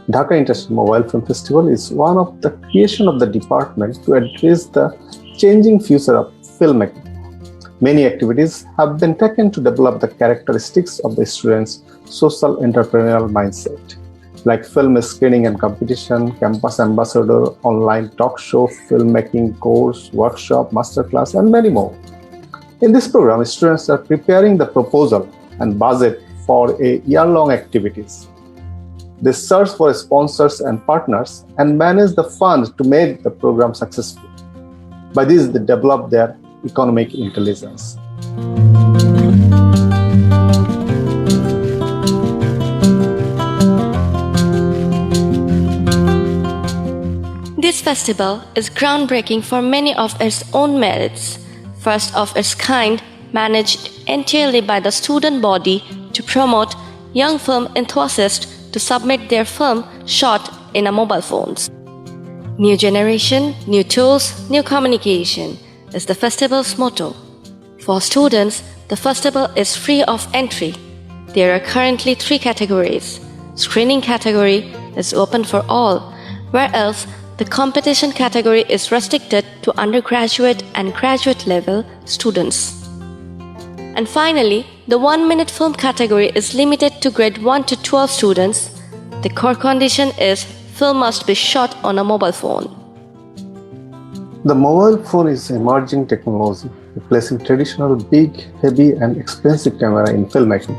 Dhaka International Mobile Film Festival is one of the creation of the department to address the changing future of filmmaking. Many activities have been taken to develop the characteristics of the students' social entrepreneurial mindset, like film screening and competition, campus ambassador, online talk show, filmmaking course, workshop, masterclass, and many more. In this program, students are preparing the proposal and budget for a year-long activities. They search for sponsors and partners and manage the funds to make the program successful. By this, they develop their economic intelligence. This festival is groundbreaking for many of its own merits. First of its kind, managed entirely by the student body to promote young film enthusiasts to submit their film shot in a mobile phones. New generation, new tools, new communication is the festival's motto. For students, the festival is free of entry. There are currently 3 categories. Screening category is open for all, whereas the competition category is restricted to undergraduate and graduate level students. And finally, the 1-minute film category is limited to grade 1 to 12 students. The core condition is film must be shot on a mobile phone. The mobile phone is emerging technology, replacing traditional big, heavy, and expensive camera in filmmaking.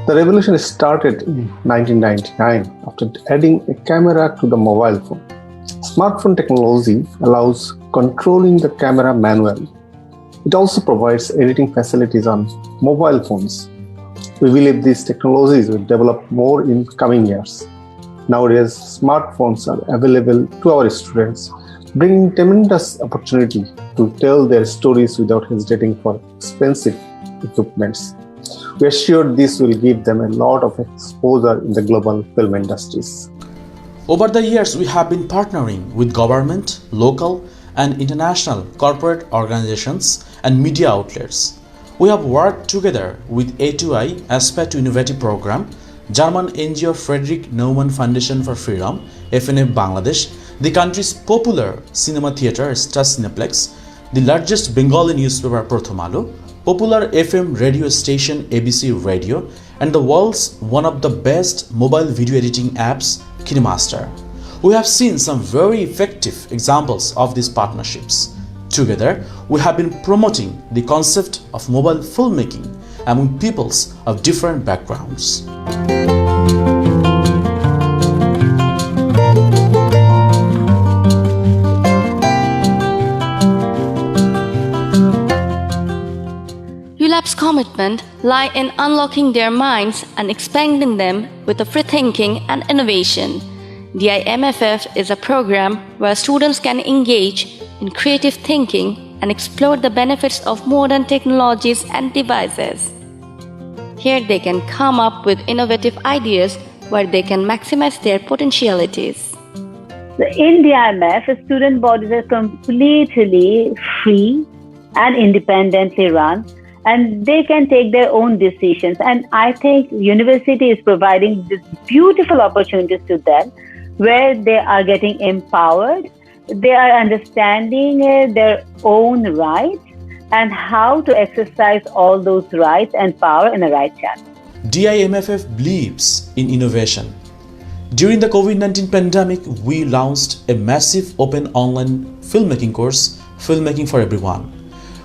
The revolution started in 1999 after adding a camera to the mobile phone. Smartphone technology allows controlling the camera manually. It also provides editing facilities on mobile phones. We believe these technologies will develop more in coming years. Nowadays, smartphones are available to our students, bringing tremendous opportunity to tell their stories without hesitating for expensive equipments. We are sure this will give them a lot of exposure in the global film industries. Over the years, we have been partnering with government, local, and international corporate organizations and media outlets. We have worked together with A2I Aspect to Innovative Program, German NGO Friedrich Naumann Foundation for Freedom, FNF Bangladesh, the country's popular cinema theatre Star Cineplex, the largest Bengali newspaper Prothom Alo, popular FM radio station ABC Radio, and the world's one of the best mobile video editing apps, KineMaster. We have seen some very effective examples of these partnerships. Together, we have been promoting the concept of mobile filmmaking among peoples of different backgrounds. commitment lie in unlocking their minds and expanding them with a free thinking and innovation. DIMFF is a program where students can engage in creative thinking and explore the benefits of modern technologies and devices. Here they can come up with innovative ideas where they can maximize their potentialities. In DIMF, student bodies are completely free and independently run, and they can take their own decisions. And I think university is providing these beautiful opportunities to them where they are getting empowered, they are understanding their own rights and how to exercise all those rights and power in the right channel. DIMFF believes in innovation. During the COVID-19 pandemic, we launched a massive open online filmmaking course, Filmmaking for Everyone.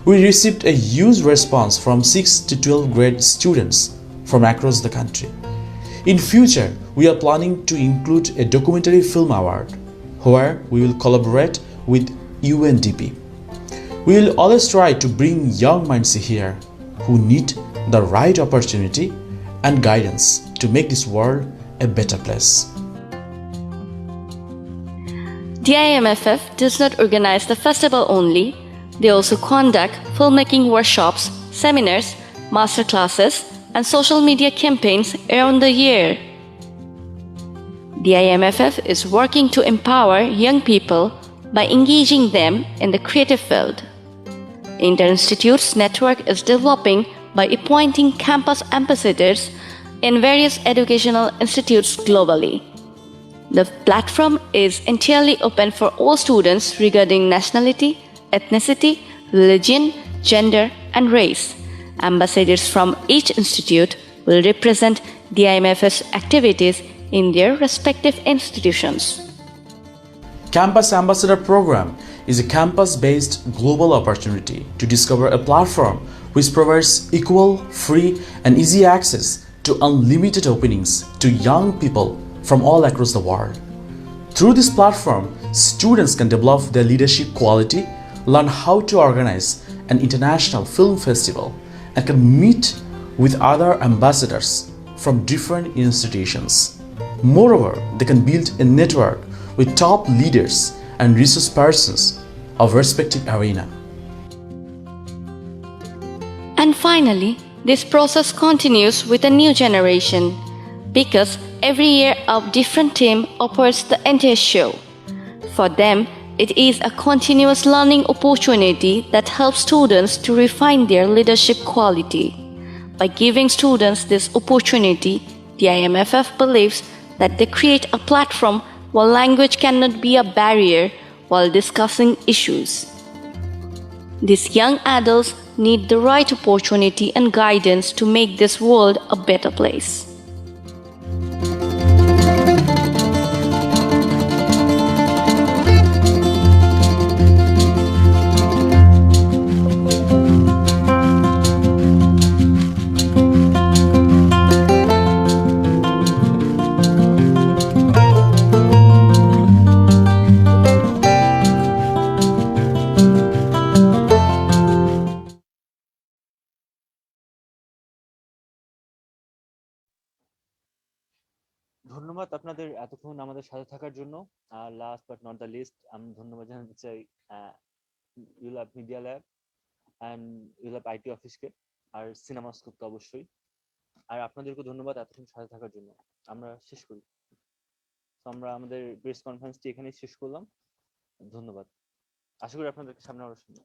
We received a huge response from 6 to 12 grade students from across the country. In future, we are planning to include a documentary film award where we will collaborate with UNDP. We will always try to bring young minds here who need the right opportunity and guidance to make this world a better place. DIMFF does not organize the festival only, they also conduct filmmaking workshops, seminars, masterclasses, and social media campaigns around the year. DIMFF is working to empower young people by engaging them in the creative field. Inter-Institute's network is developing by appointing campus ambassadors in various educational institutes globally. The platform is entirely open for all students regarding nationality, ethnicity, religion, gender, and race. Ambassadors from each institute will represent DIMF's activities in their respective institutions. Campus Ambassador Program is a campus-based global opportunity to discover a platform which provides equal, free, and easy access to unlimited openings to young people from all across the world. Through this platform, students can develop their leadership quality, learn how to organize an international film festival, and can meet with other ambassadors from different institutions. Moreover, they can build a network with top leaders and resource persons of respective arena. And finally, this process continues with a new generation because every year a different team operates the entire show. For them, it is a continuous learning opportunity that helps students to refine their leadership quality. By giving students this opportunity, the IMFF believes that they create a platform where language cannot be a barrier while discussing issues. These young adults need the right opportunity and guidance to make this world a better place. ধন্যবাদ আপনাদের এতক্ষণ আমাদের সাথে থাকার জন্য। আর last but not the least, আমি ধন্যবাদ জানাতে চাই ULAB media lab and ULAB IT অফিসকে, আর সিনেমাস্কোপকে অবশ্যই। আর আপনাদেরকে ধন্যবাদ এতক্ষণ সাথে থাকার জন্য। আমরা শেষ করি। তো আমরা আমাদের প্রেস কনফারেন্সটি এখানেই শেষ করলাম। ধন্যবাদ। আশা করি আপনাদেরকে সামনে আরো শুনবো।